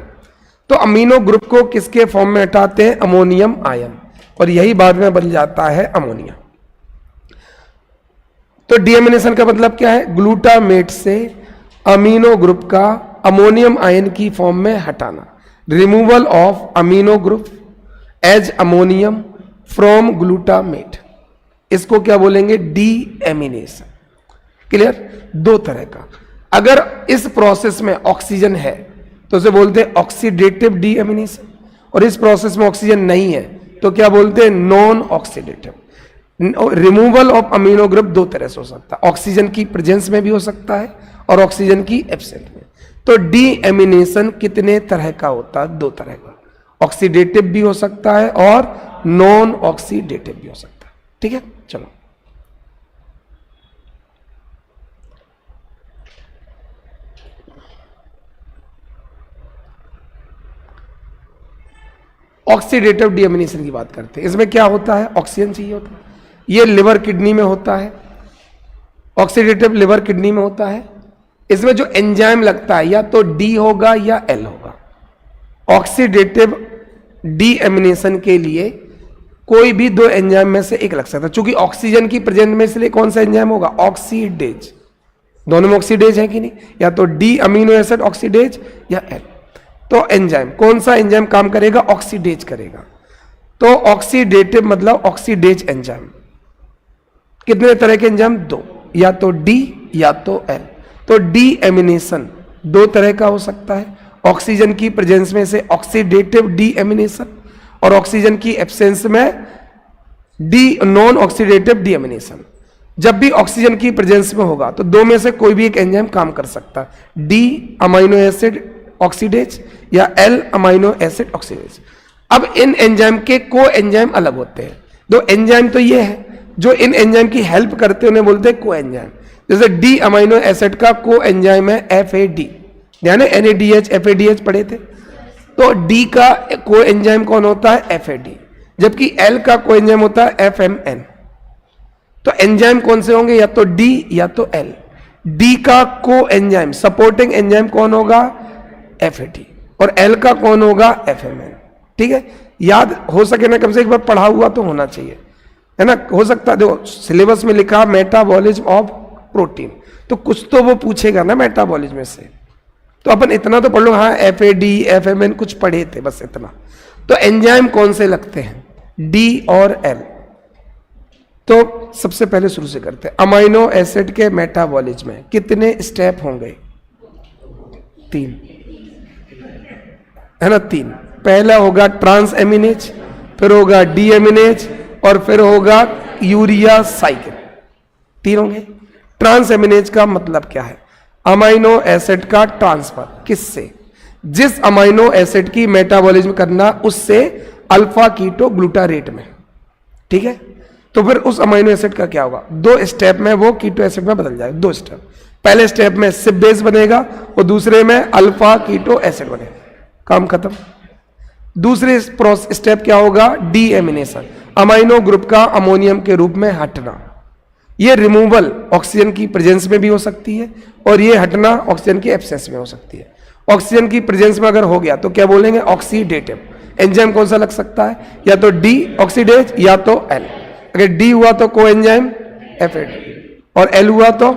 तो अमीनो ग्रुप को किसके फॉर्म में हटाते हैं, अमोनियम आयन, और यही बाद में बन जाता है अमोनिया। तो डीएमिनेशन का मतलब क्या है, ग्लूटामेट से अमीनो ग्रुप का अमोनियम आयन की फॉर्म में हटाना, removal of amino group as ammonium from glutamate, इसको क्या बोलेंगे, डीएमिनेशन। क्लियर। 2 तरह का, अगर इस प्रोसेस में ऑक्सीजन है तो उसे बोलते हैं ऑक्सीडेटिव डीएमिनेशन, और इस प्रोसेस में ऑक्सीजन नहीं है तो क्या बोलते हैं, non oxidative. Removal of amino group 2 तरह से हो सकता है, ऑक्सीजन की प्रेजेंस में भी हो सकता है और ऑक्सीजन की एब्सेंट में। तो डीएमिनेशन कितने तरह का होता है, 2 तरह का, ऑक्सीडेटिव भी हो सकता है और नॉन ऑक्सीडेटिव भी हो सकता है। ठीक है, चलो ऑक्सीडेटिव डीएमिनेशन की बात करते हैं। इसमें क्या होता है, ऑक्सीजन चाहिए होता है, ये लिवर किडनी में होता है, ऑक्सीडेटिव लिवर किडनी में होता है। इसमें जो एंजाइम लगता है या तो डी होगा या एल होगा। ऑक्सीडेटिव डीएमिनेशन के लिए कोई भी 2 एंजाइम में से एक लग सकता है, क्योंकि ऑक्सीजन की प्रेजेंस में, इसलिए कौन सा एंजाइम होगा, ऑक्सीडेज। दोनों में ऑक्सीडेज है कि नहीं, या तो डी अमीनो एसिड ऑक्सीडेज या एल। तो एंजाइम, कौन सा एंजाइम काम करेगा, ऑक्सीडेज करेगा। तो ऑक्सीडेटिव मतलब ऑक्सीडेज एंजाइम। कितने तरह के एंजाइम, 2, या तो डी या तो एल। तो डीएमिनेशन 2 तरह का हो सकता है, ऑक्सीजन की प्रेजेंस में से ऑक्सीडेटिव डीएमिनेशन, और ऑक्सीजन की एब्सेंस में नॉन ऑक्सीडेटिव डीएमिनेशन। जब भी ऑक्सीजन की प्रेजेंस में होगा तो 2 में से कोई भी एक एंजाइम काम कर सकता है, डी अमीनो एसिड ऑक्सीडेज या एल अमीनो एसिड ऑक्सीडेज। अब इन एंजाइम के को एंजाइम अलग होते हैं। 2 एंजाइम तो ये है जो इन एंजाइम की हेल्प करते हैं, उन्हें बोलते हैं को एंजाइम। जैसे डी अमीनो एसिड का को एंजाइम है FAD, ध्यान है, NADH FADH पढ़े थे। तो डी का को एंजाइम कौन होता है, FAD, जबकि एल का को एंजाइम होता है FMN। तो एंजाइम कौन से होंगे, या तो डी या तो एल। डी का को एंजाइम सपोर्टिंग एंजाइम कौन होगा, FAD, और एल का कौन होगा, FMN। ठीक है, याद हो सके ना, कम से एक बार पढ़ा हुआ तो होना चाहिए, है ना। हो सकता है, देखो सिलेबस में लिखा मेटाबॉलिज्म ऑफ प्रोटीन, तो कुछ तो वो पूछेगा ना मेटाबॉलिज्म में से, तो अपन इतना तो पढ़ लो, हाँ FAD FMN कुछ पढ़े थे, बस इतना। तो एंजाइम कौन से लगते हैं, डी और एल। तो सबसे पहले शुरू से करते हैं, अमीनो एसिड के मेटाबॉलिज्म में कितने स्टेप होंगे, 3, है ना, 3। पहला होगा ट्रांसएमिनेज, फिर होगा डीएमिनेज, और फिर होगा यूरिया साइकिल, 3 होंगे। ट्रांसएमिनेज का मतलब क्या है, अमाइनो एसिड का ट्रांसफर किससे? जिस अमाइनो एसिड की मेटाबॉलिज्म करना उससे अल्फा कीटो ग्लूटारेट में, ठीक है। तो फिर उस अमाइनो एसिड का क्या होगा? 2 स्टेप में वो कीटो एसिड में बदल जाएगा। 2 स्टेप, पहले स्टेप में सिप बेस बनेगा और दूसरे में अल्फा कीटो एसिड बनेगा, काम खत्म। दूसरे स्टेप क्या होगा? डीएमिनेशन, अमाइनो ग्रुप का अमोनियम के रूप में हटना। ये रिमूवल ऑक्सीजन की प्रेजेंस में भी हो सकती है और ये हटना ऑक्सीजन की एब्सेंस में हो सकती है। ऑक्सीजन की प्रेजेंस में अगर हो गया तो क्या बोलेंगे? ऑक्सीडेटिव। एंजाइम कौन सा लग सकता है? या तो डी ऑक्सीडेज या तो एल। अगर डी हुआ तो को एंजाइम एफएड और एल हुआ तो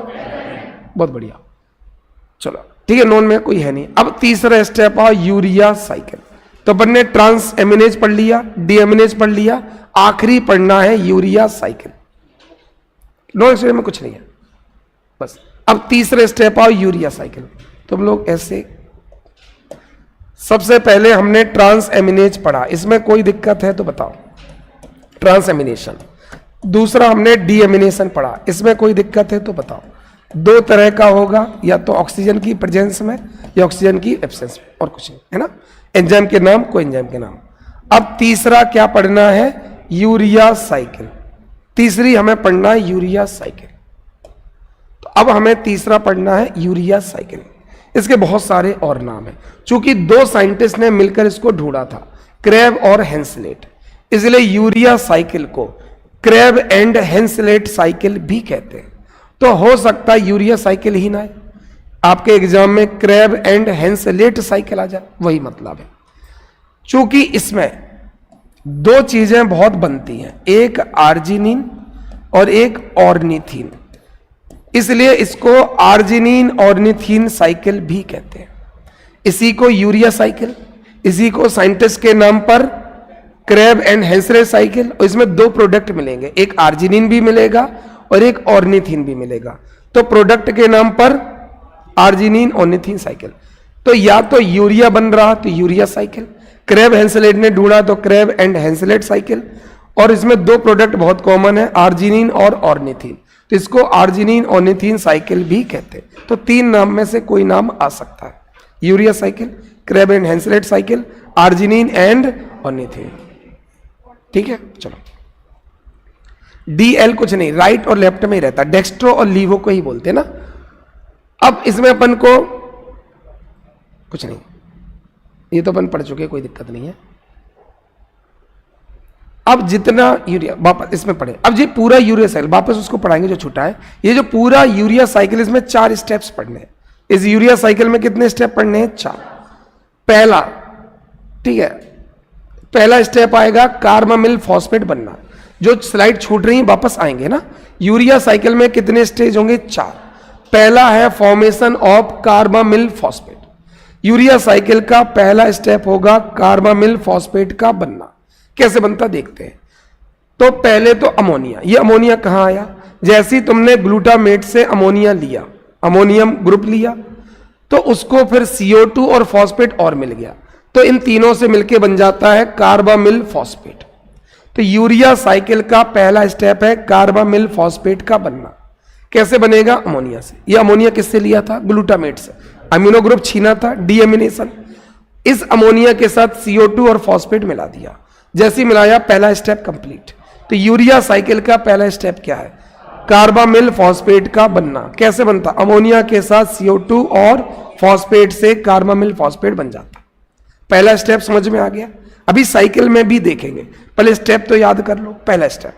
बहुत बढ़िया। चलो ठीक है, नॉन में कोई है नहीं। अब तीसरा स्टेप आ यूरिया साइकिल। तो अपन ने ट्रांस एमिनेज पढ़ लिया, डी एमिनेज पढ़ लिया, आखिरी पढ़ना है यूरिया साइकिल। नॉन स्टेप में कुछ नहीं है बस। अब तीसरे स्टेप आओ यूरिया साइकिल। तुम लोग ऐसे, सबसे पहले हमने ट्रांस एमिनेज पढ़ा, इसमें कोई दिक्कत है तो बताओ? Transamination. दूसरा हमने डी एमिनेशन पढ़ा, इसमें कोई दिक्कत है तो बताओ? 2 तरह का होगा, या तो ऑक्सीजन की प्रेजेंस में या ऑक्सीजन की एब्सेंस में, और कुछ नहीं है ना। एंजाइम के नाम, को एंजाइम के नाम। अब तीसरा क्या पढ़ना है? Urea cycle. तीसरी हमें पढ़ना है यूरिया साइकिल। तो अब हमें तीसरा पढ़ना है यूरिया साइकिल। इसके बहुत सारे और नाम हैं, चूंकि 2 साइंटिस्ट ने मिलकर इसको ढूंढा था, क्रेब और हेंसलेट, इसलिए यूरिया साइकिल को क्रेब एंड हेंसलेट साइकिल भी कहते हैं। तो हो सकता है यूरिया साइकिल ही ना है, आपके एग्जाम में क्रेब एंड हेंसलेट साइकिल आ जाए, वही मतलब है। चूंकि इसमें 2 चीजें बहुत बनती हैं, एक आर्जिनिन और एक ऑर्निथीन, इसलिए इसको आर्जिनिन ऑर्निथीन साइकिल भी कहते हैं। इसी को यूरिया साइकिल, इसी को साइंटिस्ट के नाम पर क्रेब एंड हेंसलेट साइकिल। और इसमें 2 प्रोडक्ट मिलेंगे, एक आर्जिनिन भी मिलेगा और एक ऑर्निथीन भी मिलेगा। तो प्रोडक्ट के नाम पर आर्जिनिन ऑर्निथीन साइकिल। तो या तो यूरिया बन रहा तो यूरिया साइकिल, क्रेब हेंसलेट ने ढूंढा तो क्रेब एंड हेंसलेट साइकिल। और इसमें 2 प्रोडक्ट बहुत कॉमन है, आर्जिनिन और ऑर्निथीन, तो इसको आर्जिनिन ऑर्निथीन साइकिल भी कहते हैं। तो 3 नाम में से कोई नाम आ सकता है, urea cycle, Krebs and Henseleit cycle, arginine and ornithine. ठीक है, चलो। डीएल कुछ नहीं, राइट और लेफ्ट में ही रहता, डेक्स्ट्रो और लीवो को ही बोलते हैं ना। अब इसमें अपन को कुछ नहीं, ये तो अपन पढ़ चुके, कोई दिक्कत नहीं है। अब जितना यूरिया वापस इसमें पढ़े, अब ये पूरा यूरिया साइकिल वापस उसको पढ़ाएंगे जो छूटा है। ये जो पूरा यूरिया साइकिल, इसमें 4 स्टेप्स पढ़ने हैं। इस यूरिया साइकिल में कितने स्टेप पढ़ने हैं? 4। पहला, ठीक है, पहला स्टेप आएगा कार्बामिल फॉस्फेट बनना। जो स्लाइड छूट रही है वापस आएंगे ना। यूरिया साइकिल में कितने स्टेज होंगे? 4। पहला है formation of carbamyl phosphate. Urea cycle का पहला स्टेप होगा कार्बामिल फॉस्फेट का बनना। कैसे बनता देखते हैं। तो पहले तो अमोनिया, ये अमोनिया कहां आया? जैसे ही तुमने ग्लूटामेट से अमोनिया लिया, अमोनियम ग्रुप लिया, तो उसको फिर CO2 और फॉस्फेट और मिल गया, तो इन तीनों से मिलके बन जाता है कार्बामिल फॉस्फेट। तो यूरिया साइकिल का पहला स्टेप है कार्बामिल फॉस्फेट का बनना। कैसे बनेगा? अमोनिया से। यह अमोनिया किससे लिया था? ग्लूटामेट से। अमीनो ग्रुप छीना था, डीएमिनेशन। इस अमोनिया के साथ CO2 और फॉस्फेट मिला दिया। जैसे ही मिलाया, पहला स्टेप कंप्लीट। तो यूरिया साइकिल का पहला स्टेप क्या है? कार्बामिल फॉस्फेट का बनना। कैसे बनता? अमोनिया के साथ CO2 और फॉस्फेट से कार्बामिल फॉस्फेट बन जाता। पहला स्टेप समझ में आ गया। अभी साइकिल में भी देखेंगे, पहले स्टेप तो याद कर लो। पहला स्टेप,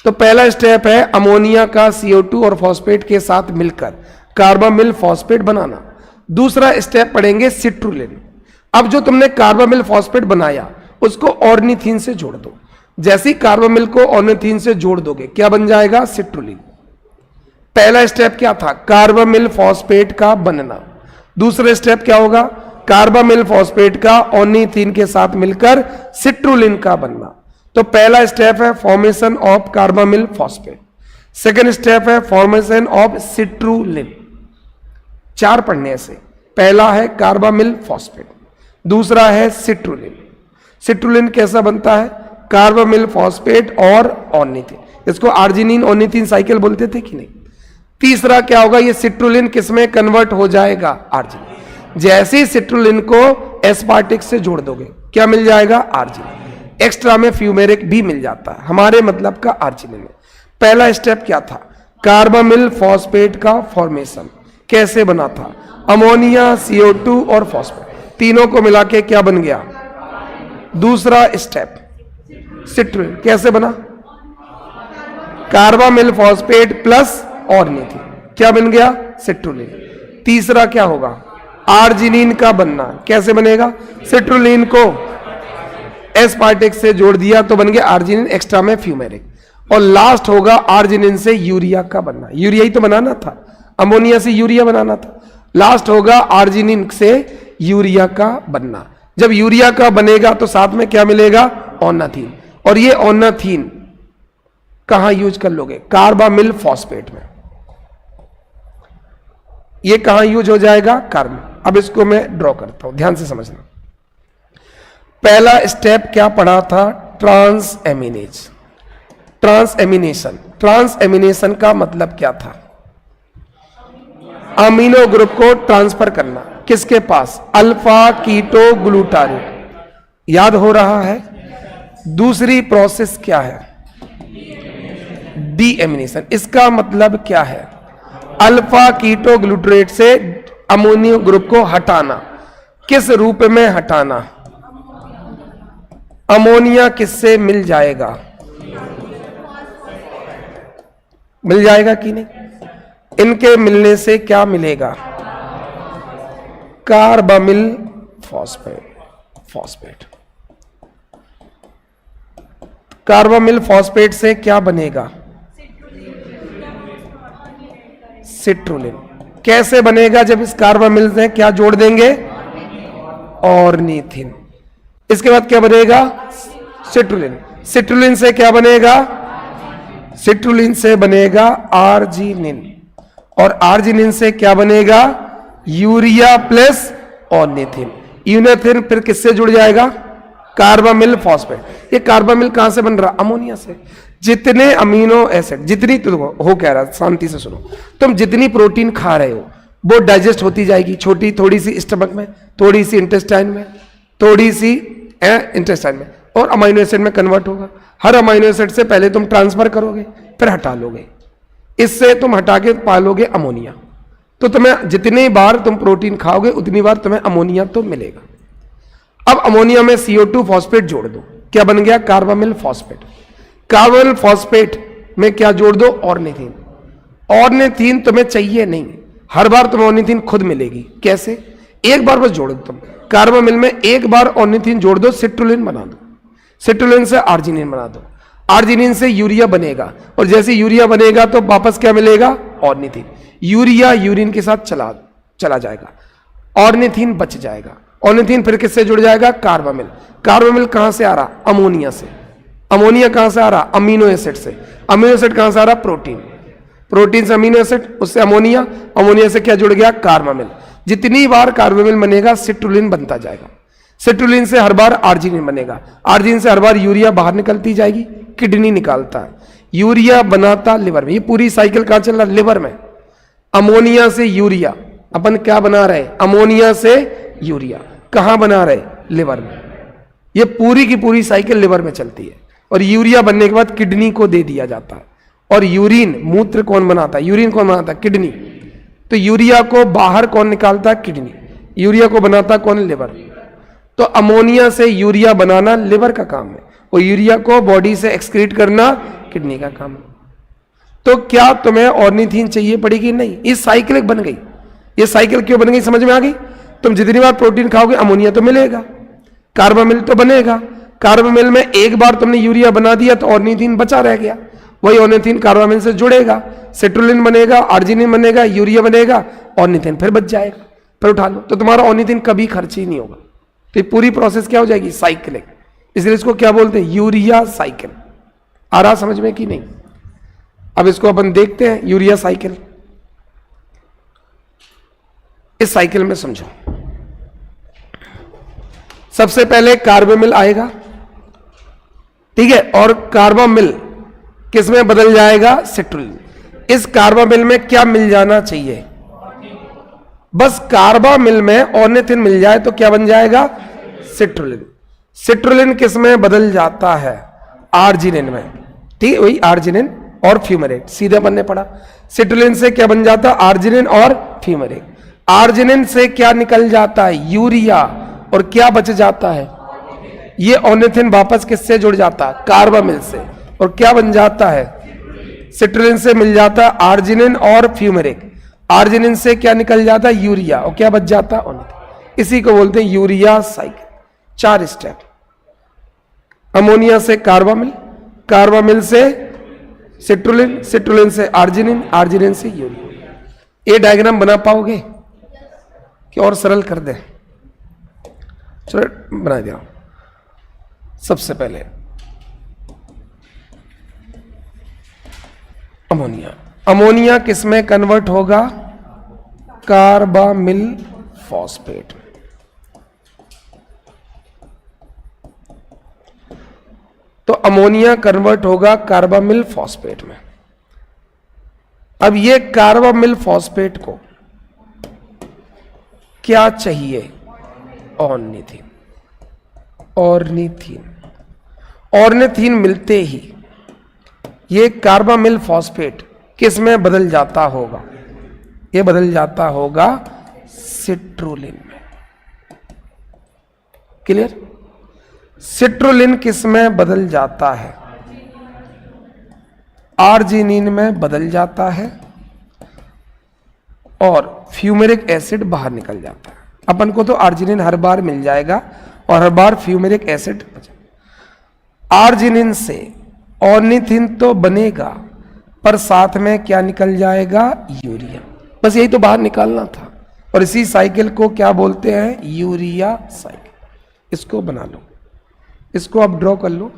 तो पहला स्टेप है अमोनिया का CO2 और फॉस्फेट के साथ मिलकर कार्बामिल फॉस्फेट बनाना। दूसरा स्टेप पढ़ेंगे सिट्रुलिन। अब जो तुमने कार्बामिल फॉस्फेट बनाया उसको ऑर्निथीन से जोड़ दो। जैसे ही कार्बामिल को ऑर्निथीन से जोड़ दोगे, क्या बन जाएगा? सिट्रुलिन। पहला स्टेप क्या था? कार्बामिल फॉस्फेट का बनना। दूसरा स्टेप क्या होगा? कार्बामिल फॉस्फेट का ऑर्निथीन के साथ मिलकर सिट्रुलिन का बनना। तो पहला स्टेप है formation of carbamyl phosphate, second step है फॉर्मेशन ऑफ सिट्रुलिन। 4 पढ़ने से, पहला है कार्बामिल फॉस्फेट, दूसरा है सिट्रुलिन। सिट्रुलिन कैसा बनता है? कार्बामिल फॉस्फेट और ऑर्निथीन। इसको आर्जिनिन ऑर्निथीन साइकिल बोलते थे कि नहीं? तीसरा क्या होगा, ये सिट्रुलिन किसमें कन्वर्ट हो जाएगा, आर्जिनिन। जैसे ही सिट्रुलिन को एस्पार्टिक से जोड़ दोगे क्या मिल जाएगा, आर्जिनिन। एक्स्ट्रा में फ्यूमेरिक भी मिल जाता है, हमारे मतलब का आर्जिनिन है। पहला स्टेप क्या था, कार्बामिल फॉस्फेट का फॉर्मेशन कैसे बना था, अमोनिया, CO2 और फॉस्फेट, तीनों को मिला के क्या बन गया। दूसरा स्टेप सिट्रुलिन कैसे बना, कार्बामिल फॉस्फेट प्लस ऑर्निथिन, क्या बन गया, सिट्रुलिन। तीसरा क्या होगा, आर्जिनिन का बनना, कैसे बनेगा, सिट्रुलिन को एस्पार्टिक से जोड़ दिया तो बन गया आर्जिनिन, एक्स्ट्रा में फ्यूमेरिक। और लास्ट होगा आर्जिनिन से यूरिया का बनना, यूरिया ही तो बनाना था, अमोनिया से यूरिया बनाना था। लास्ट होगा आर्जिनिन से यूरिया का बनना। जब यूरिया का बनेगा तो साथ में क्या मिलेगा, ऑर्नाथीन। और ये ऑर्नाथीन कहां यूज कर लोगे, कार्बामिल फॉस्फेट में। ये कहां यूज हो जाएगा, कार्ब। अब इसको मैं ड्रॉ करता हूं, ध्यान से समझना। पहला स्टेप क्या पढ़ा था, transaminase, transamination. Transamination का मतलब क्या था, अमीनो ग्रुप को ट्रांसफर करना, किसके पास, अल्फा कीटो ग्लूटारेट, याद हो रहा है। दूसरी प्रोसेस क्या है, डी एमिनेशन। इसका मतलब क्या है, अल्फा कीटो ग्लूटारेट से अमोनियो ग्रुप को हटाना, किस रूप में हटाना, अमोनिया किससे मिल जाएगा, मिल जाएगा कि नहीं, इनके मिलने से क्या मिलेगा, कार्बामिल फॉस्फेट, फॉस्फेट। कार्बामिल फॉस्फेट से क्या बनेगा, सिट्रुलिन। कैसे बनेगा, जब इस कार्बामिल से क्या जोड़ देंगे, ऑर्निथिन। इसके बाद क्या बनेगा, सिट्रुलिन। सिट्रुलिन से क्या बनेगा, सिट्रुलिन से बनेगा आर्जिनिन। और आर्जिनिन से क्या बनेगा, यूरिया प्लस ऑर्निथिन। यूनेथिन फिर किससे जुड़ जाएगा, कार्बामिल फॉस्फेट। ये कार्बामिल कहां से बन रहा, अमोनिया से। जितने अमीनो एसिड, जितनी तो हो कह रहा, शांति से सुनो, तुम जितनी प्रोटीन खा रहे हो वो डाइजेस्ट होती जाएगी, छोटी थोड़ी सी स्टमक में, थोड़ी सी इंटेस्टाइन में, थोड़ी सी इंटेस्टाइन में, और अमीनो एसिड में कन्वर्ट होगा। हर अमीनो एसिड से पहले तुम ट्रांसफर करोगे, फिर हटा लोगे, इससे तुम हटा के पालोगे अमोनिया। तो तुम्हें जितनी बार तुम प्रोटीन खाओगे उतनी बार तुम्हें अमोनिया तो मिलेगा। अब अमोनिया में CO2 फॉस्फेट जोड़ दो, क्या बन गया, कार्बामिल फॉस्फेट। कार्बामिल फॉस्फेट में क्या जोड़ दो, ऑर्निथिन। ऑर्निथिन तुम्हें चाहिए नहीं, हर बार तुम्हें ऑर्निथिन खुद मिलेगी। कैसे, एक बार बस जोड़ दो तुम, कार्बामिल में एक बार ऑर्निथिन जोड़ दो, सिट्रुलिन बना दो, सिट्रुलिन से आर्जिनिन बना दो, आर्जिनिन से यूरिया बनेगा, और जैसे यूरिया बनेगा तो वापस क्या मिलेगा, ऑर्निथिन। यूरिया यूरिन के साथ चला जाएगा, ऑर्निथिन बच जाएगा। ऑर्निथिन फिर किससे जुड़ जाएगा, कार्बामिल। कार्बामिल कहां से आ रहा, अमोनिया से। अमोनिया कहां से आ रहा, अमीनो एसिड से। अमीनो एसिड कहां से आ रहा, प्रोटीन। प्रोटीन से अमीनो एसिड, उससे अमोनिया, अमोनिया से क्या जुड़ गया, कार्बामिल। जितनी बार कार्बामिल बनेगा सिट्रुलिन बनता जाएगा, सिट्रुलिन से हर बार आर्जिनिन बनेगा, आर्जिनिन से हर बार यूरिया बाहर निकलती जाएगी, किडनी निकालता है, यूरिया बनाता लिवर में। ये पूरी साइकिल कहां चल रहा है, लिवर में। अमोनिया से यूरिया, अपन क्या बना रहे, अमोनिया से यूरिया, कहां बना रहे, लिवर में। ये पूरी की पूरी साइकिल लिवर में चलती है, और यूरिया बनने के बाद किडनी को दे दिया जाता है। और यूरिन, मूत्र कौन बनाता है, यूरिन कौन बनाता है, किडनी। तो यूरिया को बाहर कौन निकालता है, किडनी। यूरिया को बनाता कौन, लिवर। तो अमोनिया से यूरिया बनाना लिवर का काम है, और यूरिया को बॉडी से एक्सक्रीट करना किडनी का काम है। तो क्या तुम्हें ऑर्निथिन चाहिए पड़ेगी, नहीं। इस साइकिल बन गई। ये साइकिल क्यों बन गई, समझ में आ गई। तुम जितनी बार प्रोटीन खाओगे अमोनिया तो मिलेगा, कार्बामिल तो बनेगा। कार्बामिल में एक बार तुमने यूरिया बना दिया तो ऑर्निथिन बचा रह गया, वही ऑर्निथिन कार्बामिल से जुड़ेगा, सिट्रुलिन बनेगा, आर्जिनिन बनेगा, यूरिया बनेगा, ऑर्निथिन फिर बच जाएगा, फिर उठा लो। तो तुम्हारा ऑर्निथिन कभी खर्च ही नहीं होगा। तो ये पूरी प्रोसेस क्या हो जाएगी, साइक्लिक। इसलिए इसको क्या बोलते हैं, यूरिया साइकिल। आ रहा समझ में कि नहीं। अब इसको अपन देखते हैं, यूरिया साइकिल। इस साइकिल में समझो, सबसे पहले कार्बामिल आएगा, ठीक है, और कार्बामिल किस में बदल जाएगा, सिट्रुलिन। इस कार्बामिल में क्या मिल जाना चाहिए? बस कार्बामिल में ऑर्निथिन मिल जाए तो क्या बन जाएगा? सिट्रुलिन। सिट्रुलिन किस में बदल जाता है? आर्जिनिन में। ठीक है, वही आर्जिनिन और फ्यूमेरेट, सीधे अपन ने पढ़ा। सिट्रुलिन से क्या बन जाता? आर्जिनिन और फ्यूमेरेट। आर्जिनिन से क्या निकल जाता है? यूरिया। और क्या बच जाता है? ये ऑर्निथिन वापस किससे जुड़ जाता है? कार्बामिल से। और क्या बन जाता है? सिट्रुलिन से मिल जाता है आर्जिनिन और फ्यूमेरिक। आर्जिनिन से क्या निकल जाता है? यूरिया। और क्या बच जाता है? ऑर्निथिन। इसी को बोलते हैं यूरिया साइकिल। 4 स्टेप। अमोनिया से कार्बामिल, कार्बामिल से सिट्रुलिन, सिट्रुलिन से आर्जिनिन, आर्जिनिन से यूरिया। ये डायग्राम बना पाओगे कि और सरल कर दे? चलो बना दिया। सबसे पहले अमोनिया। अमोनिया किस में कन्वर्ट होगा? कार्बामिल फॉस्फेट। तो अमोनिया कन्वर्ट होगा कार्बामिल फॉस्फेट में। अब ये कार्बामिल फॉस्फेट को क्या चाहिए? ऑर्निथिन। ऑर्निथिन। ऑर्निथिन मिलते ही ये कार्बामिल फॉस्फेट किस में बदल जाता होगा? ये बदल जाता होगा सिट्रुलिन में। क्लियर? सिट्रुलिन किस में बदल जाता है? आर्जिनिन में बदल जाता है और फ्यूमेरिक एसिड बाहर निकल जाता है। अपन को तो आर्जिनिन हर बार मिल जाएगा और हर बार फ्यूमेरिक एसिड। आर्जिनिन से ऑर्निथिन तो बनेगा पर साथ में क्या निकल जाएगा? यूरिया। बस यही तो बाहर निकालना था। और इसी साइकिल को क्या बोलते हैं? Urea cycle. इसको बना लो, इसको आप ड्रॉ कर लो।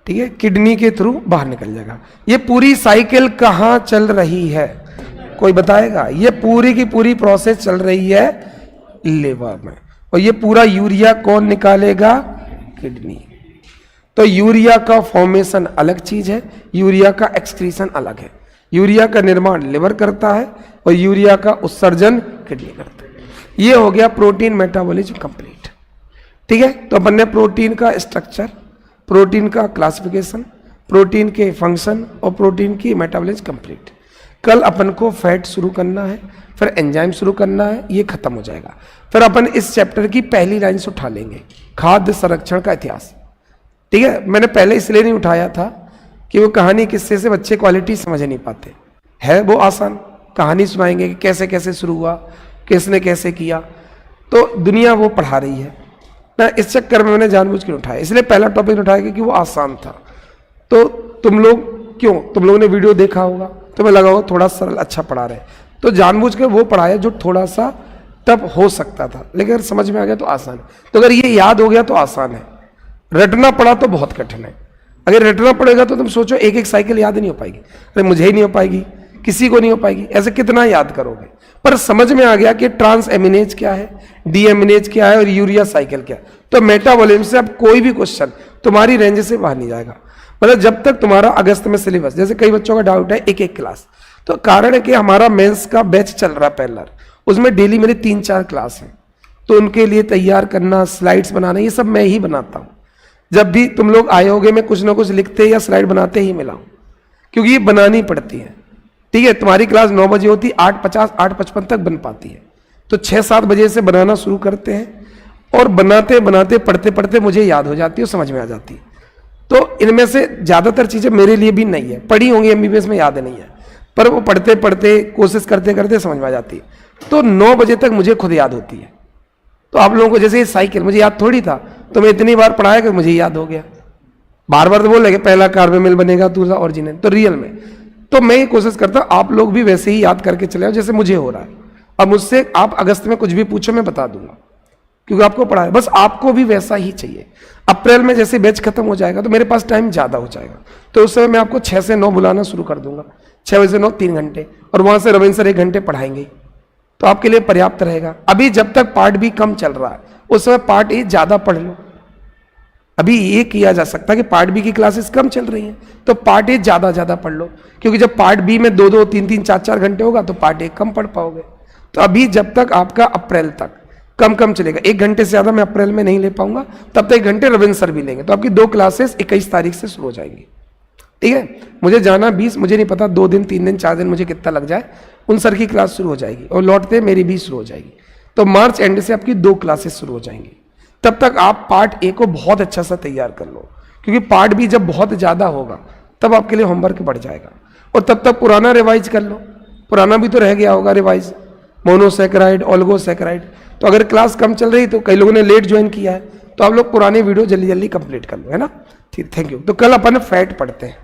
ठीक है, किडनी के थ्रू बाहर निकल जाएगा। ये पूरी साइकिल कहां चल रही है? कोई बताएगा? ये पूरी की पूरी प्रोसेस चल रही है लिवर में। और ये पूरा यूरिया कौन निकालेगा? किडनी। तो यूरिया का फॉर्मेशन अलग चीज है, यूरिया का एक्सक्रीशन अलग है। यूरिया का निर्माण लिवर करता है और यूरिया का उत्सर्जन किडनी करता है। ये हो गया प्रोटीन मेटाबॉलिज्म कंप्लीट। ठीक है, तो अपन ने प्रोटीन का स्ट्रक्चर, प्रोटीन का क्लासिफिकेशन, प्रोटीन के फंक्शन और प्रोटीन की मेटाबॉलिज्म कंप्लीट। कल अपन को फैट शुरू करना है, फिर एंजाइम शुरू करना है, ये खत्म हो जाएगा। फिर अपन इस चैप्टर की पहली लाइन से उठा लेंगे, खाद्य संरक्षण का इतिहास। ठीक है, मैंने पहले इसलिए नहीं उठाया था कि वो कहानी किस्से से बच्चे क्वालिटी समझ नहीं पाते। है वो आसान, कहानी सुनाएंगे कि कैसे कैसे शुरू हुआ, किसने कैसे किया, तो दुनिया वो पढ़ा रही है ना। इस चक्कर में मैंने जानबूझ के उठाया, इसलिए पहला टॉपिक उठाया क्योंकि वो आसान था। तो तुम लोग क्यों, तुम लोगों ने वीडियो देखा होगा, तुम्हें लगा होगा थोड़ा सरल अच्छा पढ़ा रहे, तो जानबूझ के वो पढ़ाया जो थोड़ा सा तब हो सकता था, लेकिन अगर समझ में आ गया तो आसान है। तो अगर ये याद हो गया तो आसान है, रटना पड़ा तो बहुत कठिन है। अगर रटना पड़ेगा तो तुम सोचो एक एक साइकिल याद नहीं हो पाएगी। अरे मुझे ही नहीं हो पाएगी, किसी को नहीं हो पाएगी, ऐसे कितना याद करोगे। पर समझ में आ गया कि ट्रांस एमिनेज क्या है, डी एमिनेज क्या है और यूरिया साइकिल क्या है। तो मेटाबॉलिज्म से अब कोई भी क्वेश्चन तुम्हारी रेंज से बाहर नहीं जाएगा। मतलब जब तक तुम्हारा अगस्त में सिलेबस, जैसे कई बच्चों का डाउट है एक एक क्लास, तो कारण है कि हमारा मेंस का बैच चल रहा है पहला, उसमें डेली मेरे 3-4 क्लास हैं, तो उनके लिए तैयार करना, स्लाइड्स बनाना, ये सब मैं ही बनाता हूँ। जब भी तुम लोग आए होगे मैं कुछ ना कुछ लिखते या स्लाइड बनाते ही मिला हूँ, क्योंकि ये बनानी पड़ती है। ठीक है, तुम्हारी क्लास 9 बजे होती, 8:50 8:55 तक बन पाती है, तो 6-7 बजे से बनाना शुरू करते हैं और बनाते बनाते पढ़ते पढ़ते मुझे याद हो जाती है, समझ में आ जाती है। तो इनमें से ज़्यादातर चीज़ें मेरे लिए भी नहीं है, पढ़ी होंगी एमबीबीएस में, याद नहीं है, पर वो पढ़ते पढ़ते कोशिश करते करते समझ में आ जाती है। तो 9 बजे तक मुझे खुद याद होती है। तो आप लोगों को जैसे ये साइकिल मुझे याद थोड़ी था, तो मैं इतनी बार पढ़ाया कि मुझे याद हो गया। बार बार तो बोल रहे पहला कार्बामिल बनेगा दूसरा ऑर्जिनिन, तो रियल में तो मैं ये कोशिश करता हूँ आप लोग भी वैसे ही याद करके चले आओ जैसे मुझे हो रहा है। अब मुझसे आप अगस्त में कुछ भी पूछो मैं बता दूंगा, क्योंकि आपको पढ़ा है, बस आपको भी वैसा ही चाहिए। अप्रैल में जैसे बैच खत्म हो जाएगा तो मेरे पास टाइम ज़्यादा हो जाएगा, तो उस समय मैं आपको 6 से 9 बुलाना शुरू कर दूंगा, 6 बजे से 9 3 घंटे, और वहाँ से रविंद्र सर 1 घंटे पढ़ाएंगे, तो आपके लिए पर्याप्त रहेगा। अभी जब तक पार्ट बी कम चल रहा है उस समय पार्ट ए ज़्यादा पढ़ लो। अभी ये किया जा सकता है कि पार्ट बी की क्लासेस कम चल रही हैं तो पार्ट ए ज़्यादा पढ़ लो, क्योंकि जब पार्ट बी में 2-2 3-3 4-4 घंटे होगा तो पार्ट ए कम पढ़ पाओगे। तो अभी जब तक आपका अप्रैल तक कम चलेगा, 1 घंटे से ज़्यादा मैं अप्रैल में नहीं ले पाऊंगा, तब तक 1 घंटे रविंद्र सर भी लेंगे, तो आपकी 2 क्लासेस 21 तारीख से शुरू हो जाएंगी। ठीक है, मुझे जाना 20, मुझे नहीं पता 2 दिन 3 दिन 4 दिन मुझे कितना लग जाए, उन सर की क्लास शुरू हो जाएगी और लौटते मेरी भी शुरू हो जाएगी। तो मार्च एंड से आपकी 2 क्लासेस शुरू हो जाएंगी। तब तक आप पार्ट ए को बहुत अच्छा सा तैयार कर लो, क्योंकि पार्ट बी जब बहुत ज़्यादा होगा तब आपके लिए होमवर्क बढ़ जाएगा। और तब तक पुराना रिवाइज कर लो, पुराना भी तो रह गया होगा रिवाइज, मोनोसैकेराइड, ओलिगोसैकेराइड। तो अगर क्लास कम चल रही तो कई लोगों ने लेट ज्वाइन किया है, तो आप लोग पुराने वीडियो जल्दी कंप्लीट कर लो, है ना। ठीक, थैंक यू। तो कल अपन फैट पढ़ते हैं।